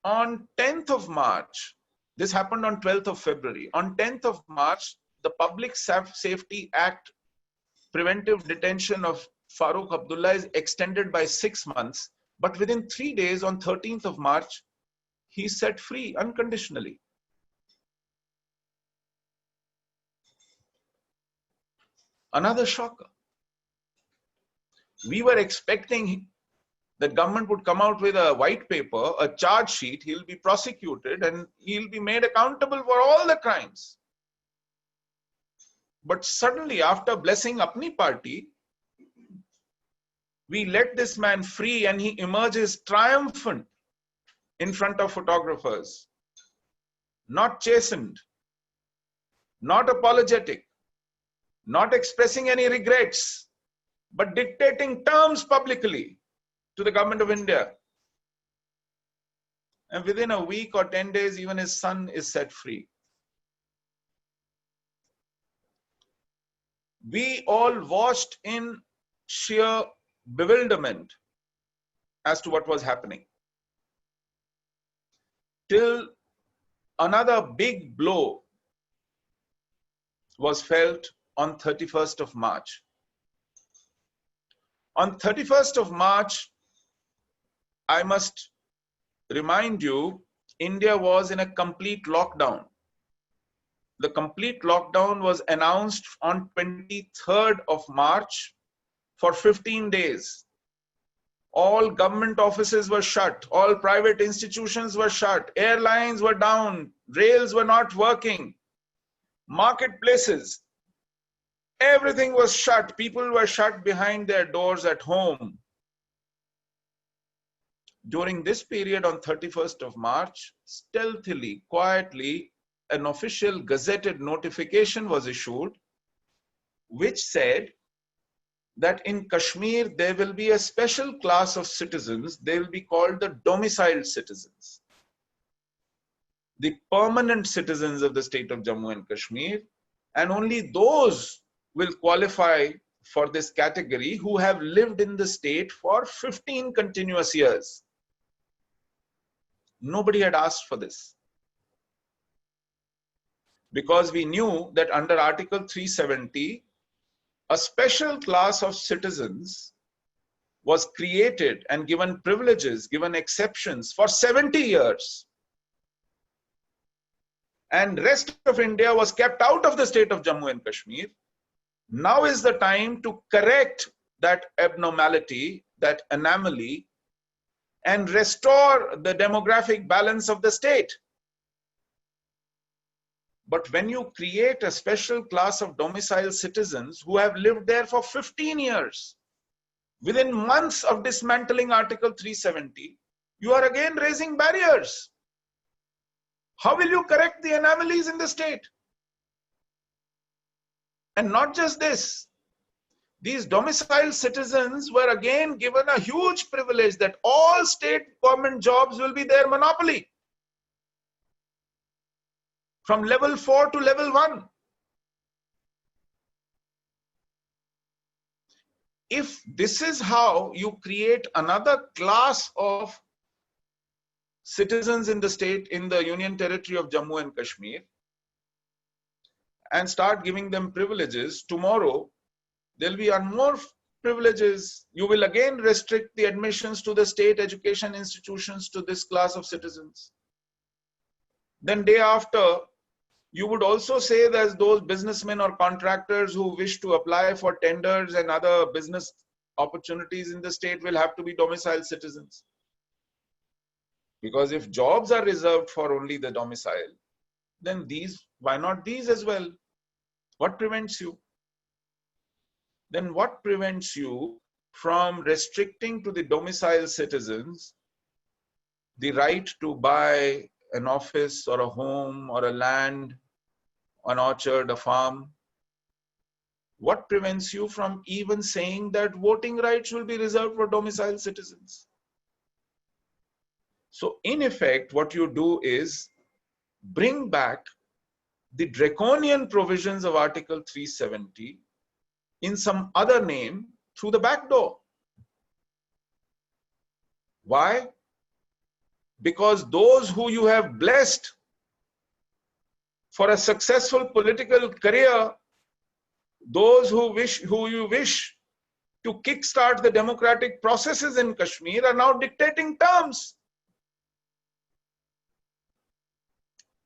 On 10th of March, this happened on 12th of February. On 10th of March, the Public Safety Act preventive detention of Farooq Abdullah is extended by 6 months, but within 3 days, on 13th of March, he's set free unconditionally. Another shocker. We were expecting that government would come out with a white paper, a charge sheet, he'll be prosecuted and he'll be made accountable for all the crimes. But suddenly, after blessing Apni Party, we let this man free and he emerges triumphant in front of photographers, not chastened, not apologetic, not expressing any regrets, but dictating terms publicly to the government of India. And within a week or 10 days, even his son is set free. We all watched in sheer bewilderment as to what was happening, till another big blow was felt on 31st of March. On 31st of March, I must remind you, India was in a complete lockdown. the complete lockdown was announced on 23rd of March for 15 days. All government offices were shut. All private institutions were shut. Airlines were down. Rails were not working. Marketplaces, everything was shut. People were shut behind their doors at home. During this period on 31st of March, stealthily, quietly, an official gazetted notification was issued which said that in Kashmir there will be a special class of citizens. They will be called the domiciled citizens, the permanent citizens of the state of Jammu and Kashmir, and only those will qualify for this category who have lived in the state for 15 continuous years. Nobody had asked for this, because we knew that under Article 370, a special class of citizens was created and given privileges, given exceptions for 70 years. And rest of India was kept out of the state of Jammu and Kashmir. Now is the time to correct that abnormality, that anomaly, and restore the demographic balance of the state. But when you create a special class of domiciled citizens who have lived there for 15 years, within months of dismantling Article 370, you are again raising barriers. How will you correct the anomalies in the state? And not just this, these domiciled citizens were again given a huge privilege that all state government jobs will be their monopoly, from level 4 to level 1. If this is how you create another class of citizens in the state, in the Union Territory of Jammu and Kashmir, and start giving them privileges, tomorrow there'll be more privileges. You will again restrict the admissions to the state education institutions to this class of citizens. Then day after, you would also say that those businessmen or contractors who wish to apply for tenders and other business opportunities in the state will have to be domiciled citizens. Because if jobs are reserved for only the domicile, then these, why not these as well? What prevents you? Then what prevents you from restricting to the domiciled citizens the right to buy an office or a home or a land, an orchard, a farm? What prevents you from even saying that voting rights will be reserved for domiciled citizens? So in effect, what you do is bring back the draconian provisions of Article 370 in some other name through the back door. Why? Because those who you have blessed for a successful political career, those who you wish to kickstart the democratic processes in Kashmir, are now dictating terms.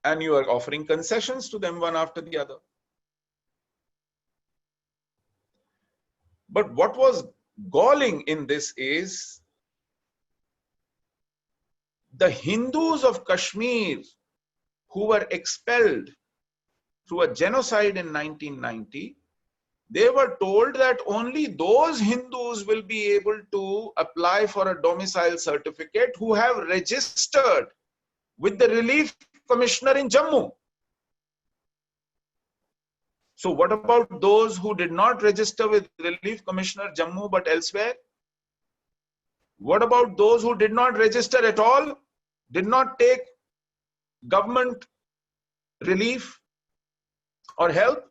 And you are offering concessions to them one after the other. But what was galling in this is the Hindus of Kashmir who were expelled through a genocide in 1990, they were told that only those Hindus will be able to apply for a domicile certificate who have registered with the Relief Commissioner in Jammu. So what about those who did not register with Relief Commissioner Jammu but elsewhere? What about those who did not register at all, did not take government relief or help?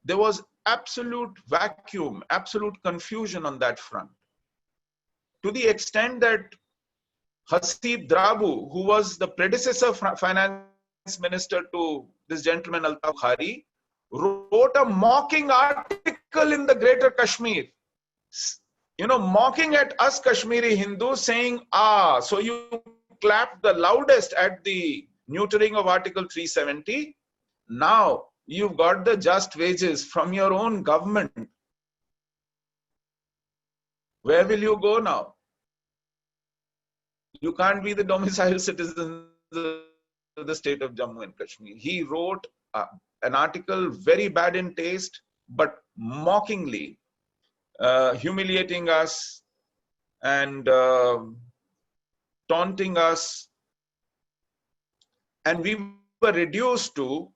There was absolute vacuum, absolute confusion on that front. To the extent that Hasib Drabu, who was the predecessor finance minister to this gentleman Altaf Bukhari, wrote a mocking article in the Greater Kashmir, mocking at us Kashmiri Hindus, saying, so you clapped the loudest at the neutering of Article 370. Now you've got the just wages from your own government. Where will you go now? You can't be the domiciled citizen of the state of Jammu and Kashmir. He wrote an article very bad in taste, but mockingly humiliating us and taunting us. And we were reduced to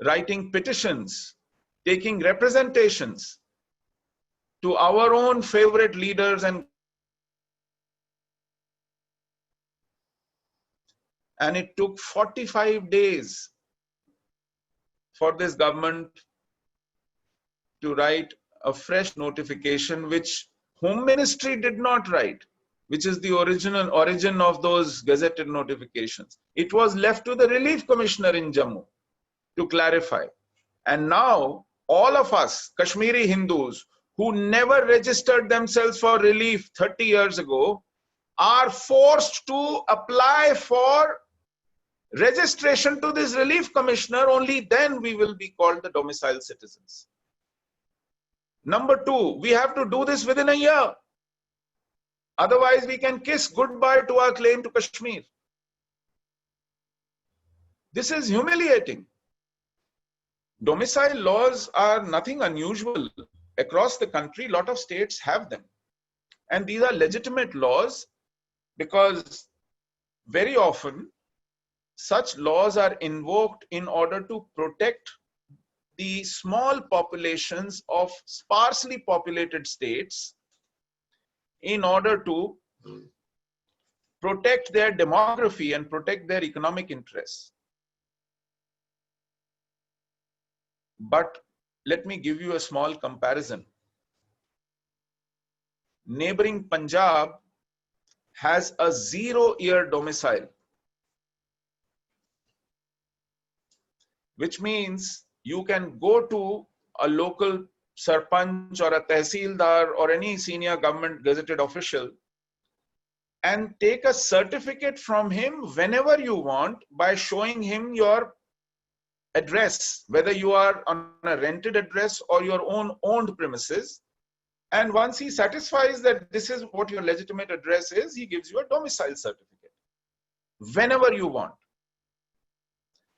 writing petitions, taking representations to our own favorite leaders and it took 45 days for this government to write a fresh notification, which Home Ministry did not write, which is the original origin of those gazetted notifications. It was left to the Relief Commissioner in Jammu to clarify. And now all of us Kashmiri Hindus who never registered themselves for relief 30 years ago are forced to apply for registration to this Relief Commissioner. Only then we will be called the domiciled citizens. Number two, we have to do this within a year. Otherwise, we can kiss goodbye to our claim to Kashmir. This is humiliating. Domicile laws are nothing unusual. Across the country, a lot of states have them. And these are legitimate laws because very often such laws are invoked in order to protect the small populations of sparsely populated states in order to protect their demography and protect their economic interests. But let me give you a small comparison. Neighboring Punjab has a 0-year domicile, which means you can go to a local sarpanch or a tehsildar or any senior government gazetted official and take a certificate from him whenever you want by showing him your address, whether you are on a rented address or your own owned premises. And once he satisfies that this is what your legitimate address is, he gives you a domicile certificate whenever you want.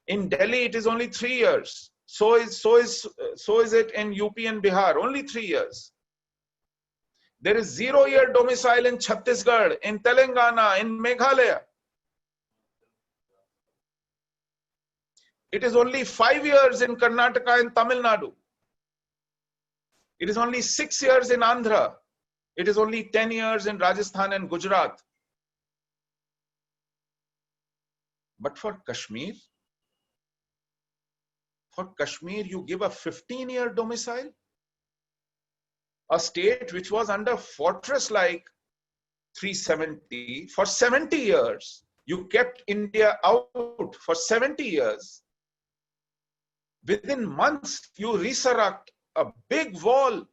In Delhi, it is only 3 years. So is it in UP and Bihar, only 3 years. There is 0-year domicile in Chhattisgarh, in Telangana, in Meghalaya. It is only 5 years in Karnataka and Tamil Nadu. It is only 6 years in Andhra. It is only 10 years in Rajasthan and Gujarat. But for Kashmir, you give a 15-year domicile? A state which was under fortress-like 370 for 70 years. You kept India out for 70 years. Within months, you resurrect a big wall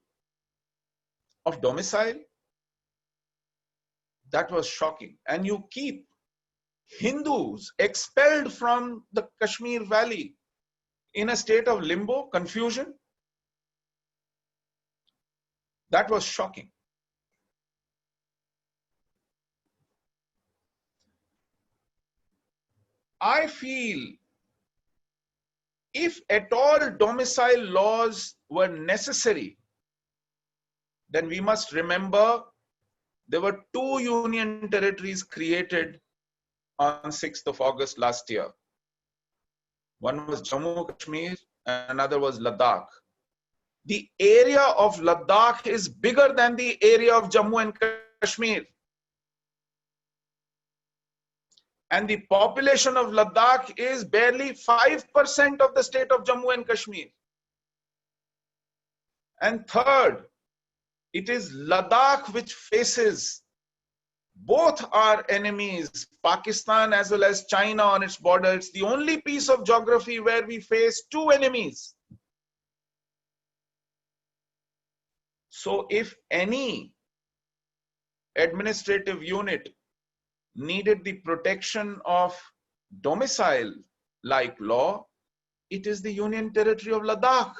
of domicile. That was shocking. And you keep Hindus expelled from the Kashmir Valley in a state of limbo, confusion. That was shocking. I feel if at all domicile laws were necessary, then we must remember there were 2 union territories created on 6th of August last year. One was Jammu&Kashmir and another was Ladakh. The area of Ladakh is bigger than the area of Jammu and Kashmir. And the population of Ladakh is barely 5% of the state of Jammu and Kashmir. And third, it is Ladakh which faces both our enemies, Pakistan as well as China on its border. It's the only piece of geography where we face 2 enemies. So if any administrative unit needed the protection of domicile-like law, it is the Union Territory of Ladakh.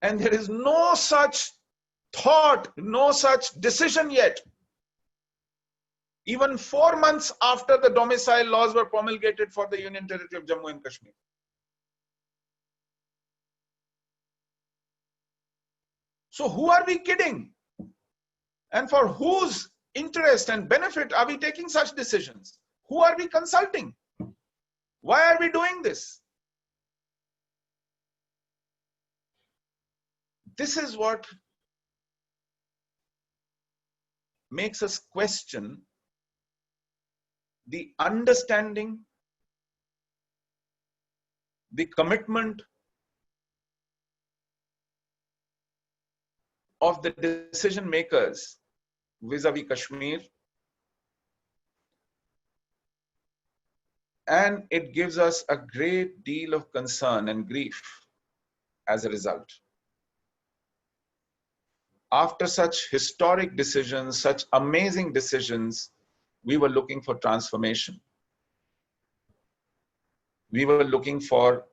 And there is no such thought, no such decision yet. Even 4 months after the domicile laws were promulgated for the Union Territory of Jammu and Kashmir. So who are we kidding? And for whose interest and benefit are we taking such decisions? Who are we consulting? Why are we doing this? This is what makes us question the understanding, the commitment of the decision makers vis-a-vis Kashmir, and it gives us a great deal of concern and grief as a result. After such historic decisions, such amazing decisions, we were looking for transformation. We were looking for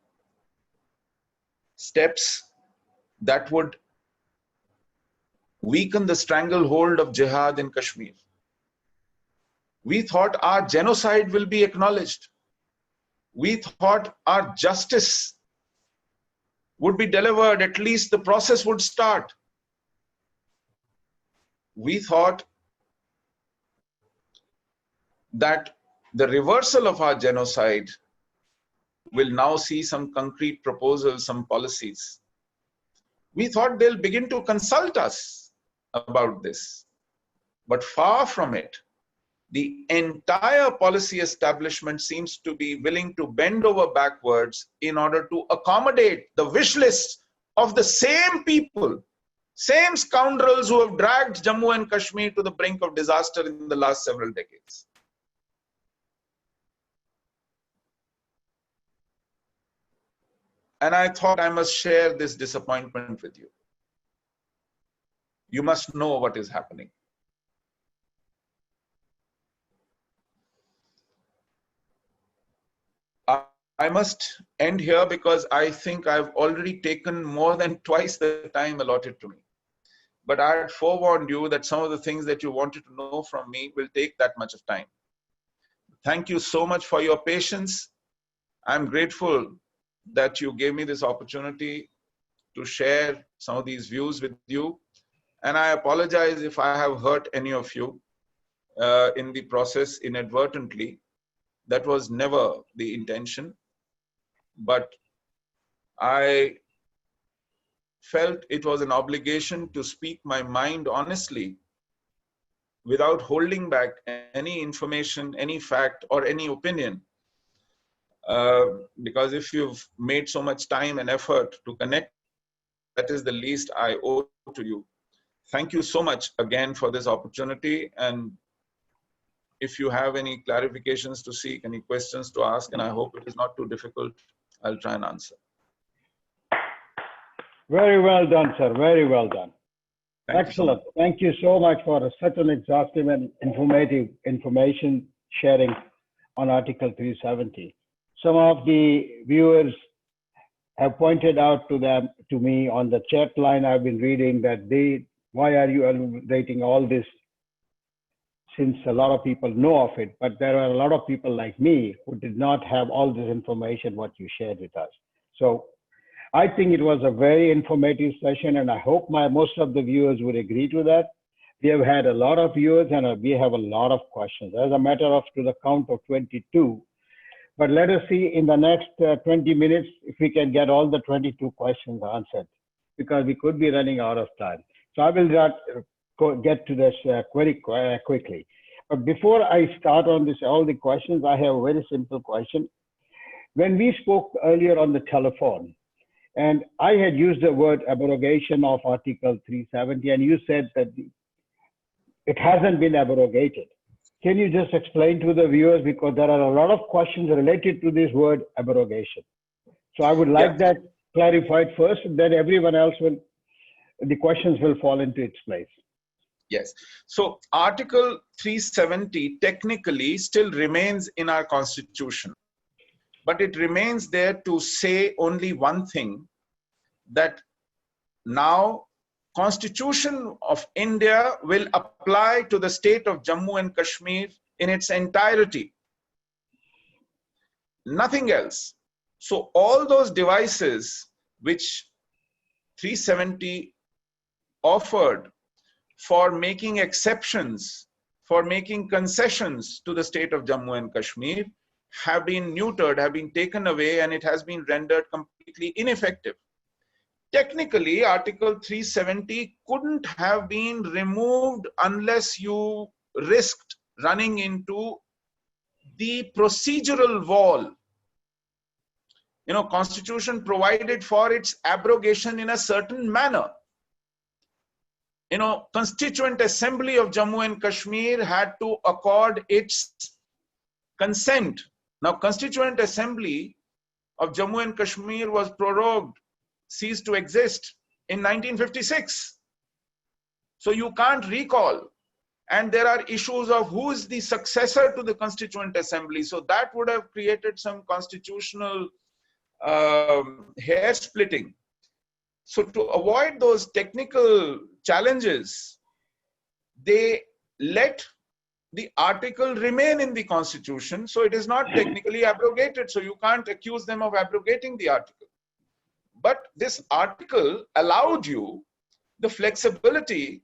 steps that would weaken the stranglehold of jihad in Kashmir. We thought our genocide will be acknowledged. We thought our justice would be delivered, at least the process would start. We thought that the reversal of our genocide will now see some concrete proposals, some policies. We thought they'll begin to consult us about this. But far from it, the entire policy establishment seems to be willing to bend over backwards in order to accommodate the wish list of the same people, same scoundrels who have dragged Jammu and Kashmir to the brink of disaster in the last several decades. And I thought I must share this disappointment with you. You must know what is happening. I must end here because I think I've already taken more than twice the time allotted to me. But I had forewarned you that some of the things that you wanted to know from me will take that much of time. Thank you so much for your patience. I'm grateful that you gave me this opportunity to share some of these views with you. And I apologize if I have hurt any of you in the process inadvertently. That was never the intention. But I felt it was an obligation to speak my mind honestly without holding back any information, any fact, or any opinion. Because if you've made so much time and effort to connect, that is the least I owe to you. Thank you so much again for this opportunity. And if you have any clarifications to seek, any questions to ask, and I hope it is not too difficult, I'll try and answer. Very well done, sir. Very well done. Excellent. Thank you so much for such an exhaustive and informative information sharing on Article 370. Some of the viewers have pointed out to me on the chat line I've been reading that why are you elaborating all this, since a lot of people know of it, but there are a lot of people like me who did not have all this information what you shared with us. So I think it was a very informative session, and I hope most of the viewers would agree to that. We have had a lot of viewers and we have a lot of questions. As a matter of to the count of 22, but let us see in the next 20 minutes if we can get all the 22 questions answered, because we could be running out of time. So I will not get to this very quickly. But before I start on all the questions, I have a very simple question. When we spoke earlier on the telephone, and I had used the word abrogation of Article 370, and you said that it hasn't been abrogated. Can you just explain to the viewers, because there are a lot of questions related to this word abrogation. So I would like that clarified first, then everyone else the questions will fall into its place. Yes. So Article 370 technically still remains in our constitution, but it remains there to say only one thing, that now Constitution of India will apply to the state of Jammu and Kashmir in its entirety. Nothing else. So all those devices which 370 offered for making exceptions, for making concessions to the state of Jammu and Kashmir have been neutered, have been taken away, and it has been rendered completely ineffective. Technically, Article 370 couldn't have been removed unless you risked running into the procedural wall. You know, Constitution provided for its abrogation in a certain manner. You know, Constituent Assembly of Jammu and Kashmir had to accord its consent. Now, Constituent Assembly of Jammu and Kashmir was prorogued, ceased to exist in 1956. So you can't recall. And there are issues of who is the successor to the Constituent Assembly. So that would have created some constitutional hair splitting. So to avoid those technical challenges, they let the article remain in the Constitution. So it is not technically abrogated. So you can't accuse them of abrogating the article. But this article allowed you the flexibility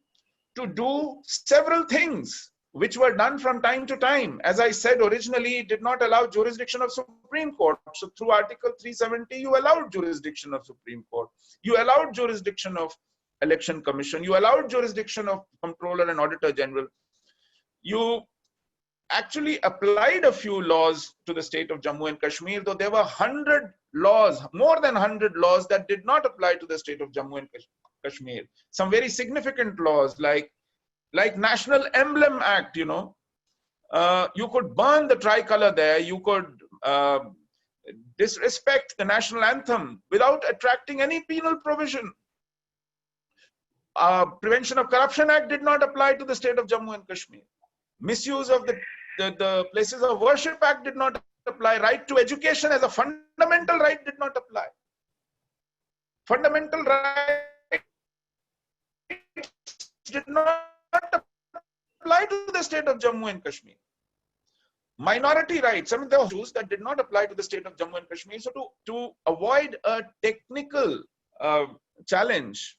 to do several things which were done from time to time. As I said, originally it did not allow jurisdiction of Supreme Court. So through Article 370, you allowed jurisdiction of Supreme Court. You allowed jurisdiction of Election Commission. You allowed jurisdiction of Comptroller and Auditor General. You actually applied a few laws to the state of Jammu and Kashmir, though there were 100 laws, more than 100 laws that did not apply to the state of Jammu and Kashmir. Some very significant laws like National Emblem Act, you know, you could burn the tricolor there, you could disrespect the national anthem without attracting any penal provision. Prevention of Corruption Act did not apply to the state of Jammu and Kashmir. Misuse of the Places of Worship Act did not apply. Right to education as a fundamental right did not apply. Fundamental rights did not apply to the state of Jammu and Kashmir. Minority rights, I mean, there were issues that did not apply to the state of Jammu and Kashmir. So to avoid a technical challenge,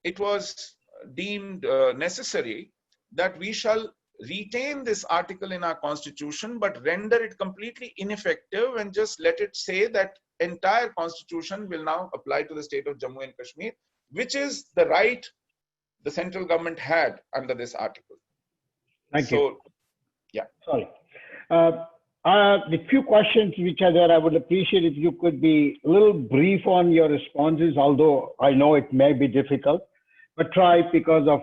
it was deemed necessary that we shall retain this article in our constitution, but render it completely ineffective and just let it say that entire constitution will now apply to the state of Jammu and Kashmir, which is the right the central government had under this article. Thank you. Yeah. Sorry. The few questions which are there, I would appreciate if you could be a little brief on your responses, although I know it may be difficult, but try because of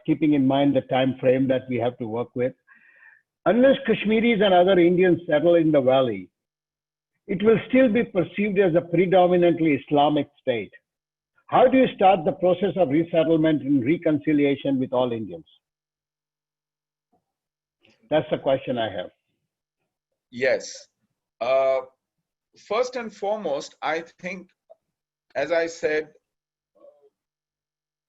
keeping in mind the time frame that we have to work with. Unless Kashmiris and other Indians settle in the valley, it will still be perceived as a predominantly Islamic state. How do you start the process of resettlement and reconciliation with all Indians? That's the question I have. Yes. First and foremost, I think, as I said,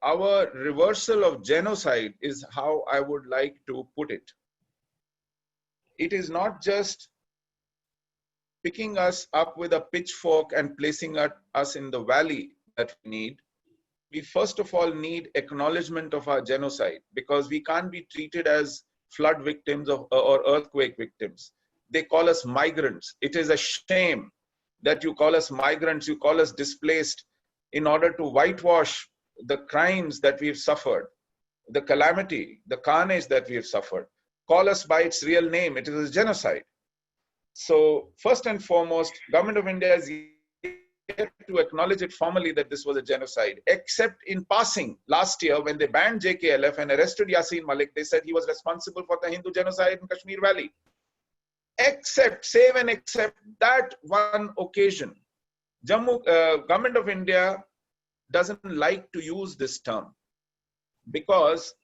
our reversal of genocide is how I would like to put it. It is not just picking us up with a pitchfork and placing us in the valley that we need. We first of all need acknowledgement of our genocide, because we can't be treated as flood victims or earthquake victims. They call us migrants. It is a shame that you call us migrants, you call us displaced in order to whitewash the crimes that we've suffered, the calamity, the carnage that we've suffered. Call us by its real name. It is a genocide. So first and foremost, Government of India is yet to acknowledge it formally that this was a genocide, except in passing. Last year, when they banned JKLF and arrested Yasin Malik, they said he was responsible for the Hindu genocide in Kashmir Valley. Save and except that one occasion, Government of India doesn't like to use this term because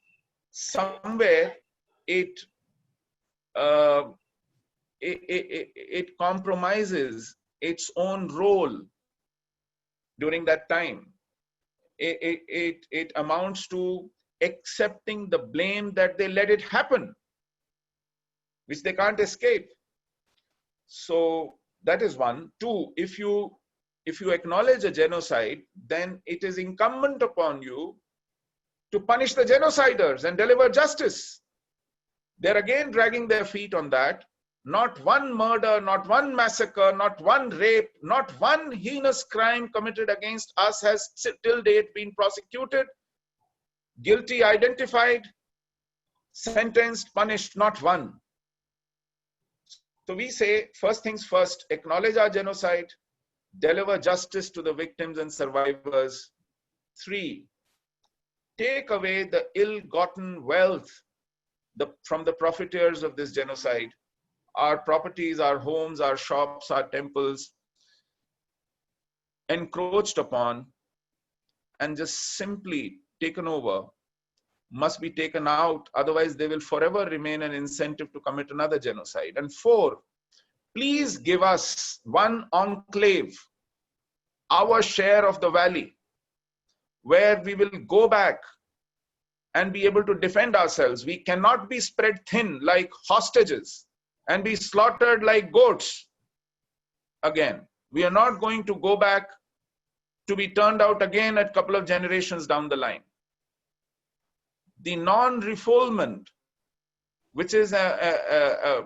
somewhere it compromises its own role during that time. It amounts to accepting the blame that they let it happen, which they can't escape. So that is one. Two, if you acknowledge a genocide, then it is incumbent upon you to punish the genociders and deliver justice. They're again dragging their feet on that. Not one murder, not one massacre, not one rape, not one heinous crime committed against us has till date been prosecuted, guilty identified, sentenced, punished, not one. So we say, first things first, acknowledge our genocide, deliver justice to the victims and survivors. 3, take away the ill-gotten wealth from the profiteers of this genocide. Our properties, our homes, our shops, our temples, encroached upon and just simply taken over, must be taken out. Otherwise, they will forever remain an incentive to commit another genocide. And 4, please give us one enclave, our share of the valley, where we will go back and be able to defend ourselves. We cannot be spread thin like hostages and be slaughtered like goats again. We are not going to go back to be turned out again a couple of generations down the line. The non-refoulement, which is a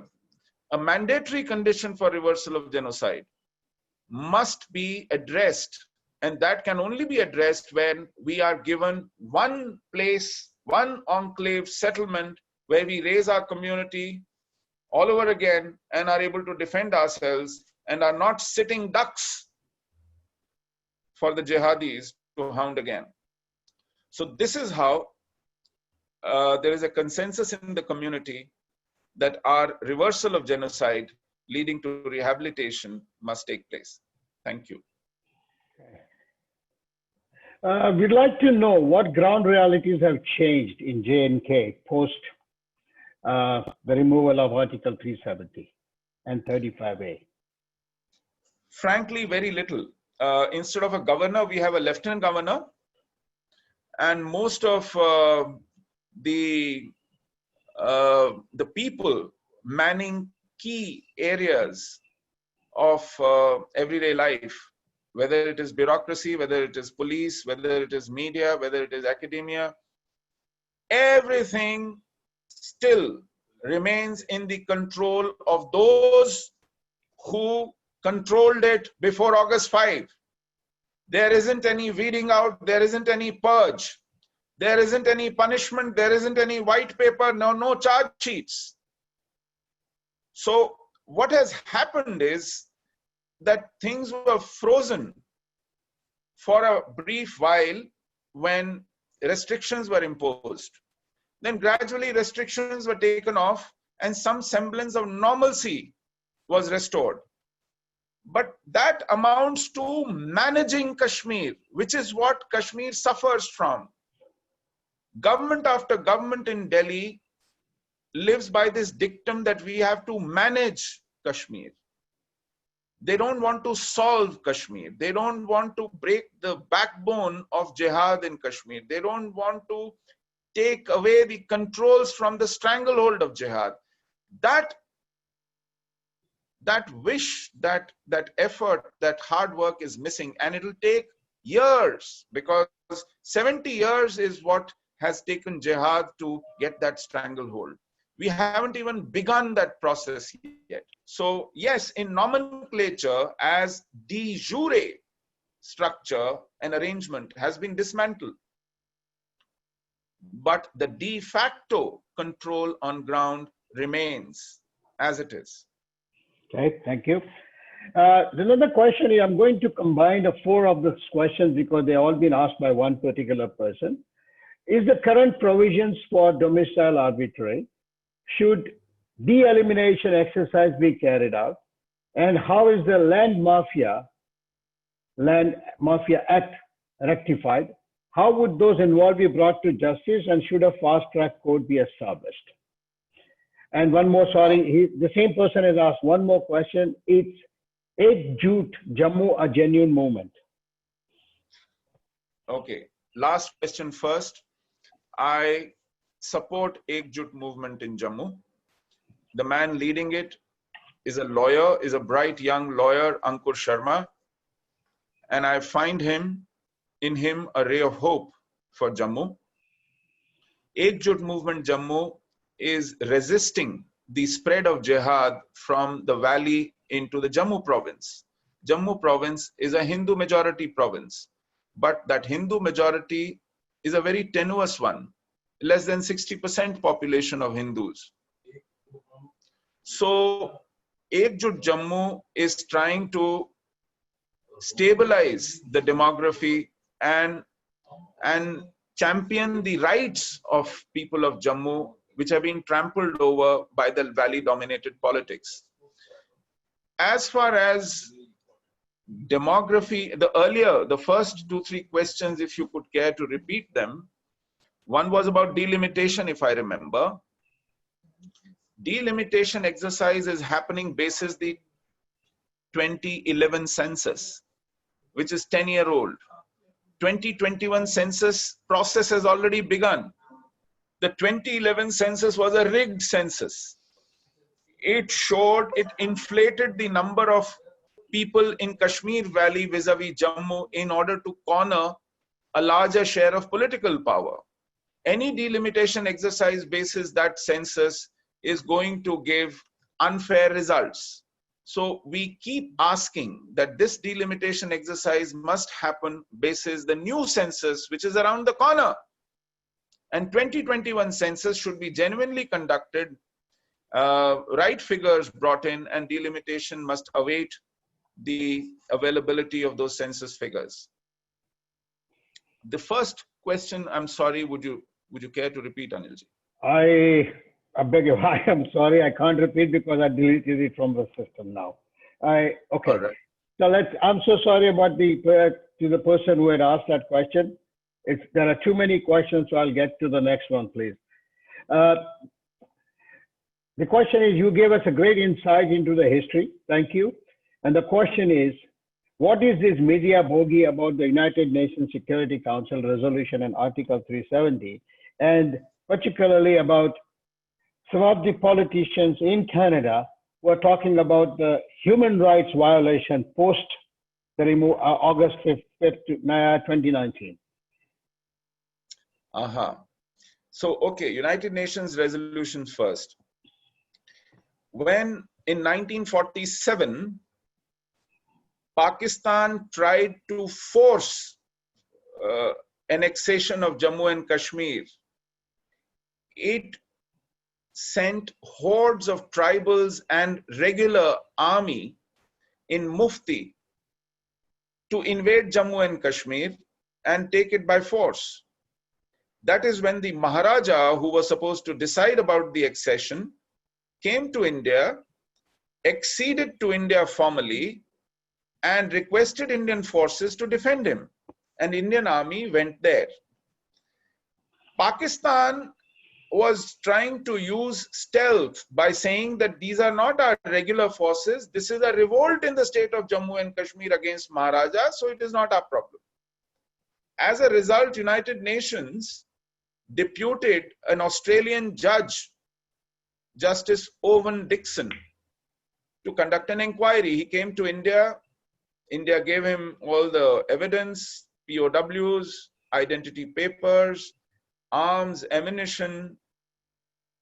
mandatory condition for reversal of genocide, must be addressed. And that can only be addressed when we are given one place, one enclave settlement where we raise our community all over again and are able to defend ourselves and are not sitting ducks for the jihadis to hound again. So this is how there is a consensus in the community that our reversal of genocide leading to rehabilitation must take place. Thank you. We'd like to know what ground realities have changed in J&K post the removal of Article 370 and 35A. Frankly, very little. Instead of a governor, we have a lieutenant governor, and most of the people manning key areas of everyday life, whether it is bureaucracy, whether it is police, whether it is media, whether it is academia, everything still remains in the control of those who controlled it before August 5. There isn't any weeding out, there isn't any purge, there isn't any punishment, there isn't any white paper, no charge sheets. So what has happened is that things were frozen for a brief while when restrictions were imposed. Then gradually restrictions were taken off and some semblance of normalcy was restored. But that amounts to managing Kashmir, which is what Kashmir suffers from. Government after government in Delhi lives by this dictum that we have to manage Kashmir. They don't want to solve Kashmir. They don't want to break the backbone of jihad in Kashmir. They don't want to take away the controls from the stranglehold of jihad. That wish, that effort, that hard work is missing, and it'll take years, because 70 years is what has taken jihad to get that stranglehold. We haven't even begun that process yet. So yes, in nomenclature, as de jure structure and arrangement has been dismantled, but the de facto control on ground remains as it is. Okay, thank you. There's another question here. I'm going to combine the 4 of the questions because they've all been asked by one particular person. Is the current provisions for domicile arbitrary? Should de-elimination exercise be carried out? And how is the Land Mafia Act rectified? How would those involved be brought to justice, and should a fast track court be established? And one more, sorry, the same person has asked one more question. It's Ekjut Jammu a genuine movement? Okay, last question first. I support Ekjut movement in Jammu. The man leading it is a lawyer, is a bright young lawyer, Ankur Sharma, and I find in him a ray of hope for Jammu. Ekjut movement Jammu is resisting the spread of jihad from the valley into the Jammu province. Jammu province is a Hindu majority province, but that Hindu majority is a very tenuous one, less than 60% population of Hindus. So Ekjut Jammu is trying to stabilize the demography and champion the rights of people of Jammu, which have been trampled over by the valley-dominated politics. As far as demography, the first 2-3 questions, if you could care to repeat them. One was about delimitation, if I remember. Delimitation exercise is happening basis the 2011 census, which is 10-year-old. 2021 census process has already begun. The 2011 census was a rigged census. It inflated the number of people in Kashmir Valley vis-a-vis Jammu in order to corner a larger share of political power. Any delimitation exercise basis that census is going to give unfair results. So we keep asking that this delimitation exercise must happen basis the new census, which is around the corner. And 2021 census should be genuinely conducted, right figures brought in, and delimitation must await the availability of those census figures. The first question, I'm sorry, would you care to repeat, Anilji? I beg you, I am sorry, I can't repeat because I deleted it from the system now. Okay. All right. So I'm so sorry about to the person who had asked that question. There are too many questions, so I'll get to the next one, please. The question is, you gave us a great insight into the history. Thank you. And the question is, what is this media bogey about the United Nations Security Council resolution and Article 370, and particularly about some of the politicians in Canada who are talking about the human rights violation post the August 5th, 2019? So, okay, United Nations resolutions first. When in 1947, Pakistan tried to force annexation of Jammu and Kashmir, it sent hordes of tribals and regular army in Mufti to invade Jammu and Kashmir and take it by force. That is when the Maharaja, who was supposed to decide about the accession, came to India, acceded to India formally, and requested Indian forces to defend him. And Indian army went there. Pakistan was trying to use stealth by saying that these are not our regular forces. This is a revolt in the state of Jammu and Kashmir against Maharaja, so it is not our problem. As a result, United Nations deputed an Australian judge, Justice Owen Dixon, to conduct an inquiry. He came to India. India gave him all the evidence, POWs, identity papers, arms, ammunition,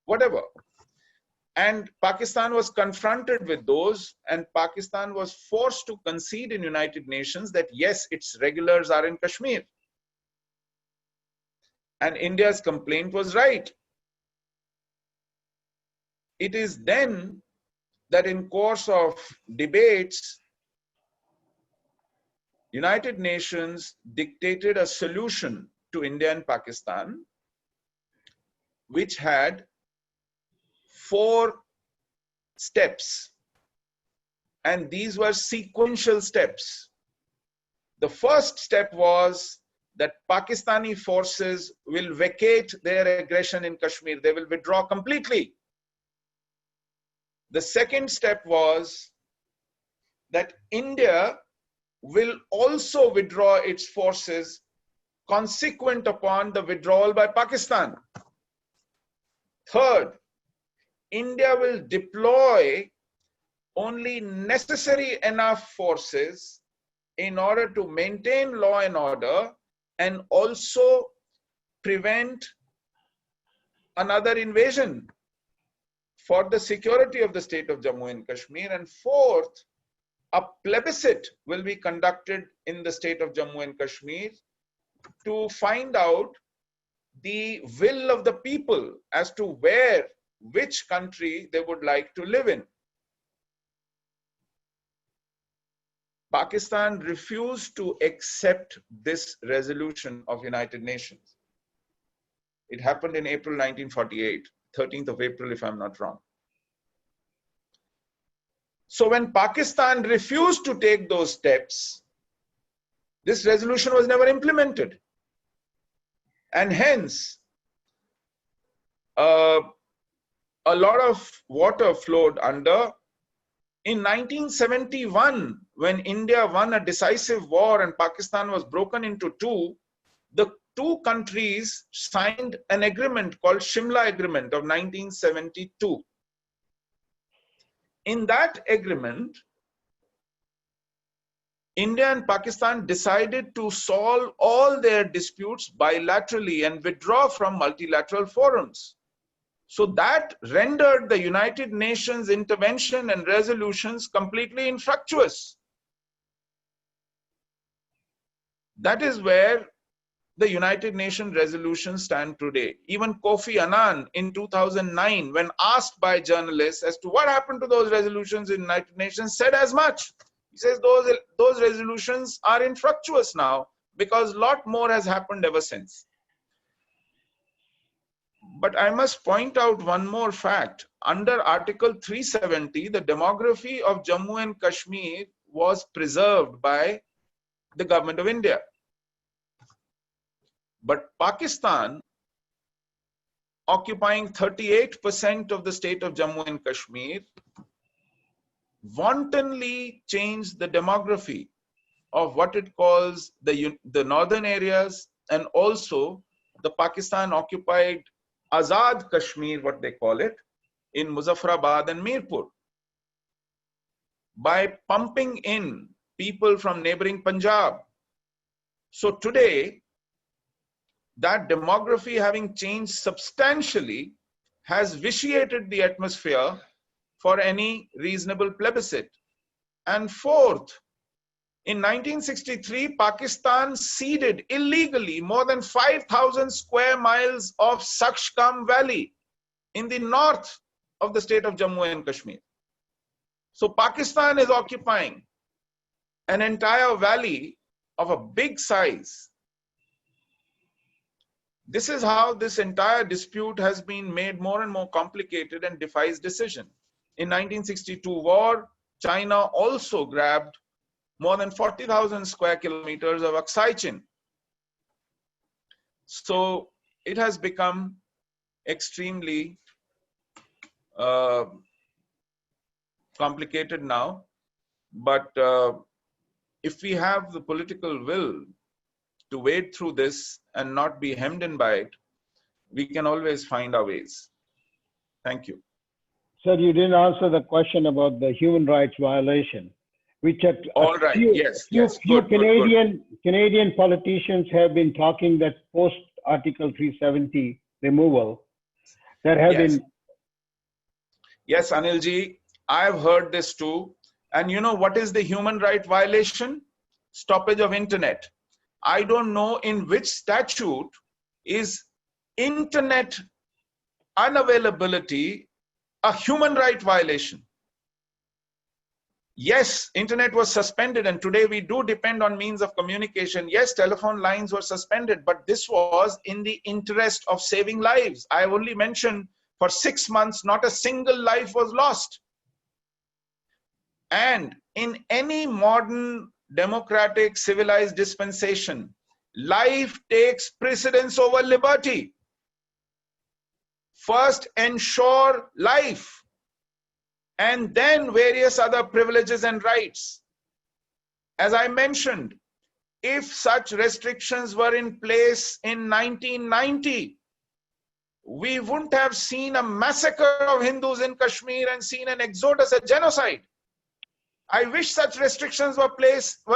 whatever. And Pakistan was confronted with those, and Pakistan was forced to concede in United Nations that yes, its regulars are in Kashmir. And India's complaint was right. It is then that in course of debates, United Nations dictated a solution to India and Pakistan, which had 4 steps, and these were sequential steps. The first step was that Pakistani forces will vacate their aggression in Kashmir. They will withdraw completely. The second step was that India will also withdraw its forces consequent upon the withdrawal by Pakistan. Third, India will deploy only necessary enough forces in order to maintain law and order and also prevent another invasion for the security of the state of Jammu and Kashmir. And fourth, a plebiscite will be conducted in the state of Jammu and Kashmir to find out the will of the people as to which country they would like to live in. Pakistan refused to accept this resolution of United Nations. It happened in April 1948, 13th of April, if I'm not wrong. So when Pakistan refused to take those steps, this resolution was never implemented. And hence, a lot of water flowed under. In 1971, when India won a decisive war and Pakistan was broken into two, the two countries signed an agreement called Shimla Agreement of 1972. In that agreement, India and Pakistan decided to solve all their disputes bilaterally and withdraw from multilateral forums. So that rendered the United Nations intervention and resolutions completely infructuous. That is where the United Nations resolutions stand today. Even Kofi Annan in 2009, when asked by journalists as to what happened to those resolutions in the United Nations, said as much. He says those resolutions are infructuous now because a lot more has happened ever since. But I must point out one more fact. Under Article 370, the demography of Jammu and Kashmir was preserved by the government of India. But Pakistan, occupying 38% of the state of Jammu and Kashmir, wantonly changed the demography of what it calls the northern areas and also the Pakistan occupied Azad Kashmir, what they call it, in Muzaffarabad and Mirpur, by pumping in people from neighboring Punjab. So today, that demography having changed substantially has vitiated the atmosphere for any reasonable plebiscite. And fourth, in 1963, Pakistan ceded illegally more than 5,000 square miles of Sakshkam Valley in the north of the state of Jammu and Kashmir. So Pakistan is occupying an entire valley of a big size. This is how this entire dispute has been made more and more complicated and defies decision. In 1962 war, China also grabbed more than 40,000 square kilometers of Aksai Chin. So it has become extremely complicated now. But if we have the political will to wade through this and not be hemmed in by it, we can always find our ways. Thank you. Sir, you didn't answer the question about the human rights violation, which All right. few Canadian politicians have been talking that post Article 370 removal, there have been. Yes, Anilji, I've heard this too. And you know what is the human right violation? Stoppage of internet. I don't know in which statute is internet unavailability a human right violation. Yes, internet was suspended and today we do depend on means of communication. Yes, telephone lines were suspended, but this was in the interest of saving lives. I only mentioned for 6 months, not a single life was lost. And in any modern democratic civilized dispensation, life takes precedence over liberty. First ensure life, and then various other privileges and rights. As I mentioned, if such restrictions were in place in 1990, we wouldn't have seen a massacre of Hindus in Kashmir and seen an exodus, a genocide. I wish such restrictions were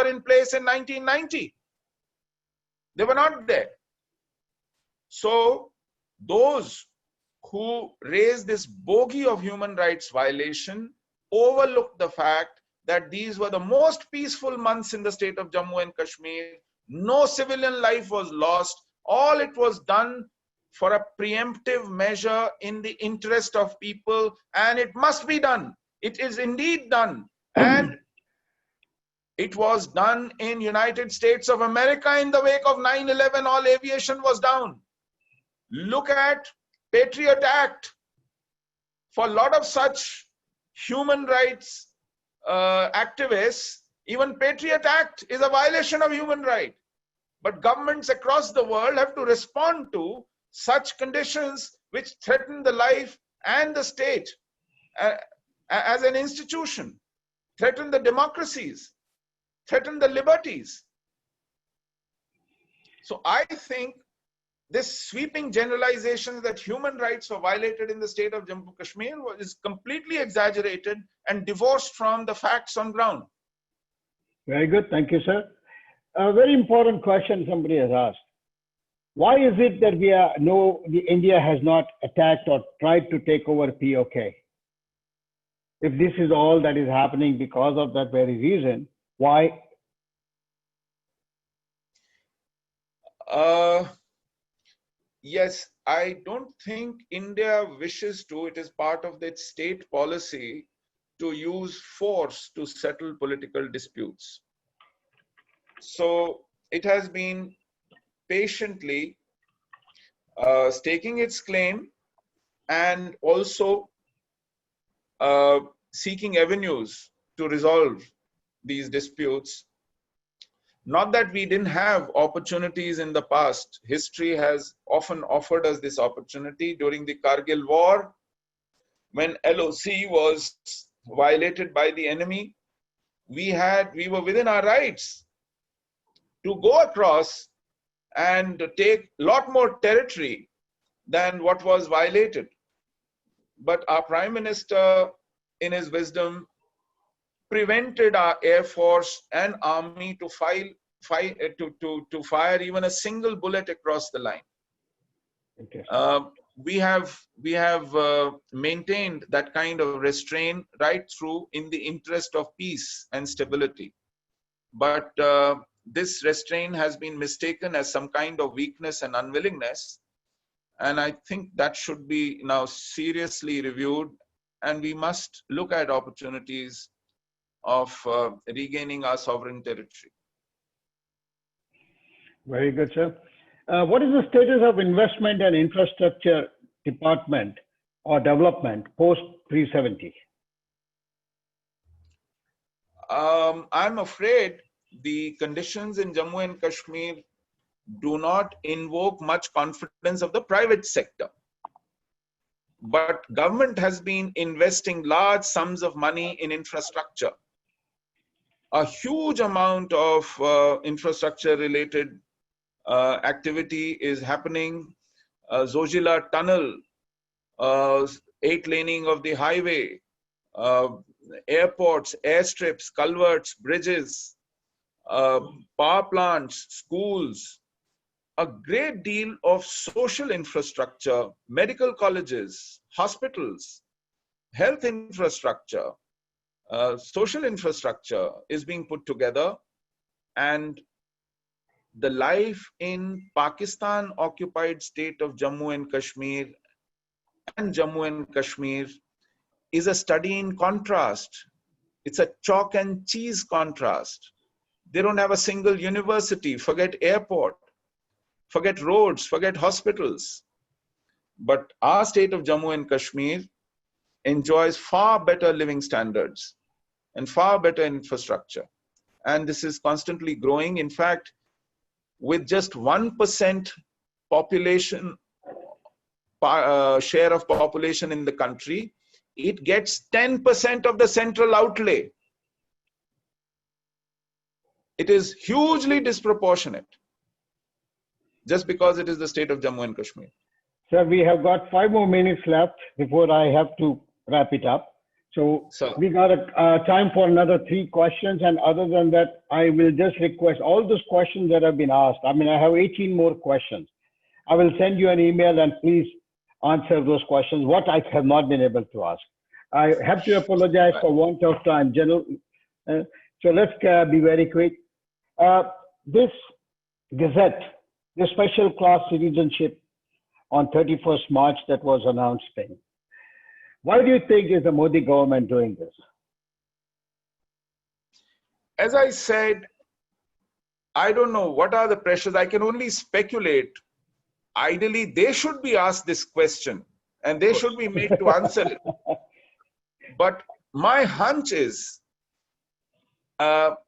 in place in 1990. They were not there. So those who raised this bogey of human rights violation overlooked the fact that these were the most peaceful months in the state of Jammu and Kashmir. No civilian life was lost. All it was done for a preemptive measure in the interest of people, and it must be done. It is indeed done. And it was done in United States of America in the wake of 9/11. All aviation was down. Look at Patriot Act. For a lot of such human rights activists, even Patriot Act is a violation of human right. But governments across the world have to respond to such conditions which threaten the life and the state as an institution, threaten the democracies, threaten the liberties. So I think this sweeping generalization that human rights were violated in the state of Jammu and Kashmir is completely exaggerated and divorced from the facts on ground. Very good. Thank you, sir. A very important question somebody has asked. Why is it that India has not attacked or tried to take over POK? If this is all that is happening because of that very reason, why? Yes, I don't think India wishes to. It is part of its state policy to use force to settle political disputes. So it has been patiently staking its claim and also seeking avenues to resolve these disputes. Not that we didn't have opportunities in the past. History has often offered us this opportunity. During the Kargil War, when LOC was violated by the enemy, we were within our rights to go across and take a lot more territory than what was violated. But our Prime Minister, in his wisdom, prevented our Air Force and Army to fire even a single bullet across the line. Okay. We have maintained that kind of restraint right through in the interest of peace and stability. But this restraint has been mistaken as some kind of weakness and unwillingness. And I think that should be now seriously reviewed, and we must look at opportunities of regaining our sovereign territory. Very good, sir. What is the status of investment and infrastructure department or development post 370? I'm afraid the conditions in Jammu and Kashmir do not invoke much confidence of the private sector. But government has been investing large sums of money in infrastructure. A huge amount of infrastructure related activity is happening. Zojila Tunnel, 8-laning of the highway, airports, airstrips, culverts, bridges, power plants, schools, a great deal of social infrastructure, medical colleges, hospitals, health infrastructure, social infrastructure is being put together, and the life in Pakistan occupied state of Jammu and Kashmir is a study in contrast. It's a chalk and cheese contrast. They don't have a single university, forget airport, forget roads, forget hospitals. But our state of Jammu and Kashmir enjoys far better living standards and far better infrastructure. And this is constantly growing. In fact, with just 1% population share of population in the country, it gets 10% of the central outlay. It is hugely disproportionate just because it is the state of Jammu and Kashmir. Sir, we have got 5 more minutes left before I have to wrap it up. So we got time for another 3 questions. And other than that, I will just request all those questions that have been asked. I mean, I have 18 more questions. I will send you an email and please answer those questions, what I have not been able to ask. I have to apologize for want of time, General. So let's be very quick. This Gazette, the special class citizenship on 31st March that was announced. Why do you think is the Modi government doing this? As I said, I don't know what are the pressures. I can only speculate. Ideally, they should be asked this question and they should be made to answer it. But my hunch is,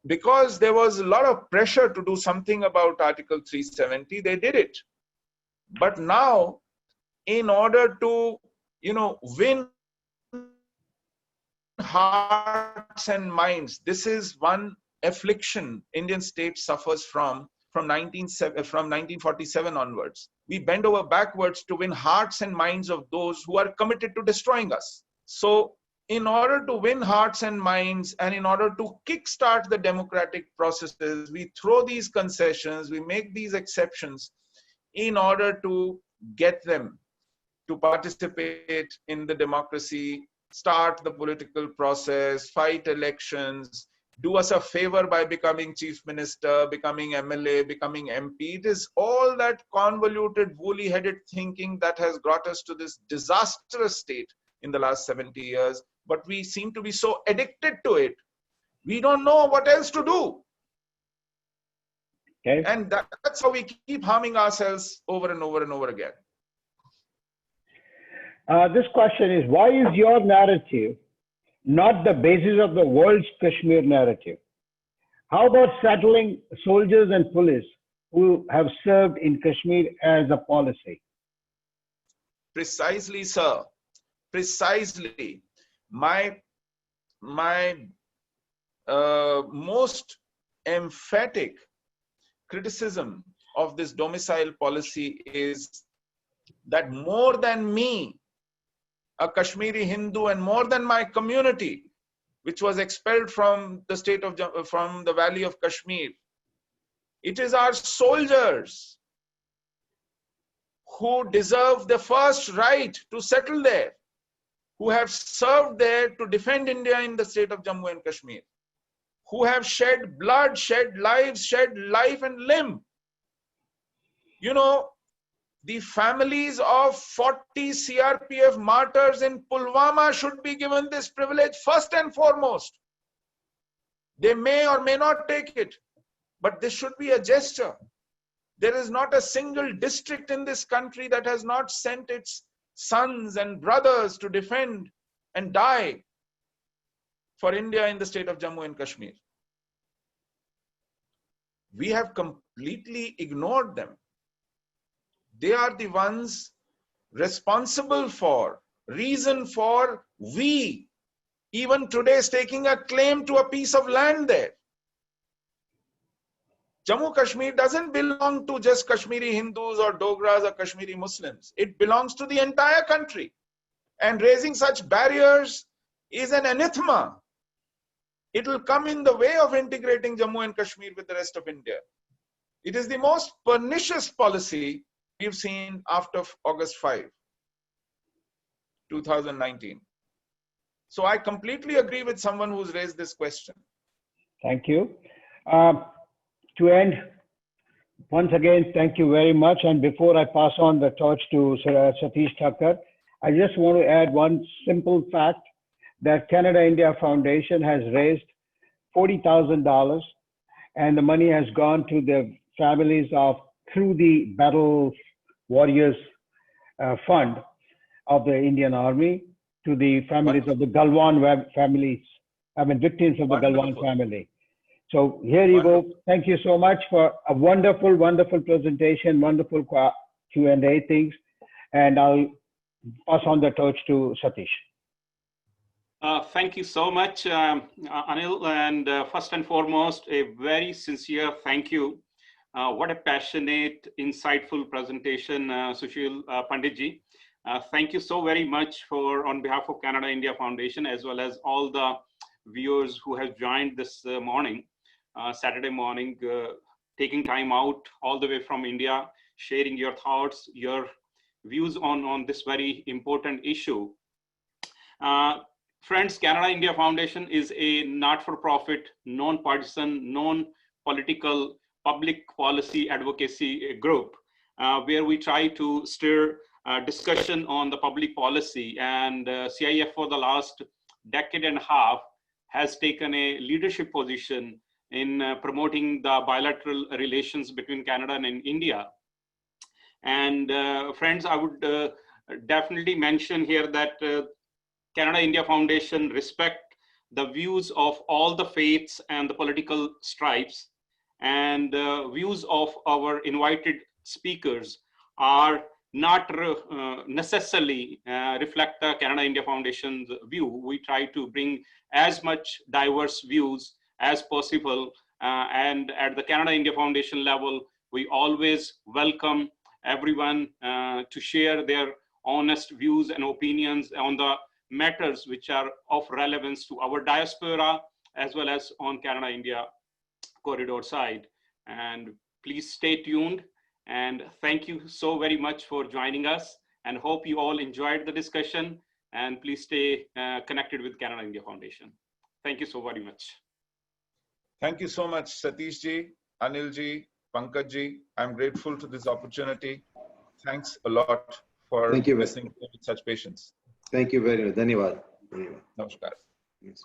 because there was a lot of pressure to do something about Article 370, they did it. But now, in order to, win hearts and minds, this is one affliction Indian state suffers from 1947 onwards. We bend over backwards to win hearts and minds of those who are committed to destroying us. So in order to win hearts and minds and in order to kickstart the democratic processes, we throw these concessions, we make these exceptions in order to get them to participate in the democracy, start the political process, fight elections, do us a favor by becoming chief minister, becoming MLA, becoming MP. It is all that convoluted, woolly-headed thinking that has brought us to this disastrous state in the last 70 years. But we seem to be so addicted to it. We don't know what else to do. Okay. And that's how we keep harming ourselves over and over and over again. This question is, why is your narrative not the basis of the world's Kashmir narrative? How about settling soldiers and police who have served in Kashmir as a policy? Precisely, sir. Precisely. My most emphatic criticism of this domicile policy is that more than me, a Kashmiri Hindu, and more than my community, which was expelled from the state of, from the valley of Kashmir, it is our soldiers who deserve the first right to settle there, who have served there to defend India in the state of Jammu and Kashmir, who have shed blood, shed lives, shed life and limb. You know, the families of 40 CRPF martyrs in Pulwama should be given this privilege first and foremost. They may or may not take it, but this should be a gesture. There is not a single district in this country that has not sent its sons and brothers to defend and die for India in the state of Jammu and Kashmir. We have completely ignored them. They are the ones responsible for, reason for, we, even today, staking a claim to a piece of land there. Jammu Kashmir doesn't belong to just Kashmiri Hindus or Dogras or Kashmiri Muslims. It belongs to the entire country. And raising such barriers is an anathema. It will come in the way of integrating Jammu and Kashmir with the rest of India. It is the most pernicious policy we've seen after August 5, 2019. So I completely agree with someone who's raised this question. Thank you. To end, once again, thank you very much. And before I pass on the torch to Satish Thakkar, I just want to add one simple fact that Canada India Foundation has raised $40,000 and the money has gone to the families of, through the Battle Warriors Fund of the Indian Army, to the families of the Galwan families, victims of the Galwan family. So here you Wonderful. go. Thank you so much for a wonderful, wonderful presentation, wonderful Q&A things. And I'll pass on the torch to Satish. Thank you so much, Anil. And first and foremost, a very sincere thank you. What a passionate, insightful presentation, Sushil Panditji. Thank you so very much on behalf of Canada India Foundation, as well as all the viewers who have joined this morning, Saturday morning, taking time out all the way from India, sharing your thoughts, your views on this very important issue. Friends, Canada India Foundation is a not-for-profit, non-partisan, non-political public policy advocacy group where we try to stir discussion on the public policy. And CIF for the last decade and a half has taken a leadership position in promoting the bilateral relations between Canada and India. And friends, I would definitely mention here that Canada India Foundation respect the views of all the faiths and the political stripes, and views of our invited speakers are not necessarily reflect the Canada India Foundation's view. We try to bring as much diverse views as possible, and at the Canada India Foundation level, we always welcome everyone to share their honest views and opinions on the matters which are of relevance to our diaspora, as well as on Canada India corridor side. And please stay tuned, and thank you so very much for joining us, and hope you all enjoyed the discussion, and please stay connected with Canada India Foundation. Thank you so very much. Thank you so much, Satish ji, Anil ji, Pankaj ji. I'm grateful to this opportunity. Thanks a lot for listening with such patience. Thank you very much. Dhanyawad. Namaskar. Yes,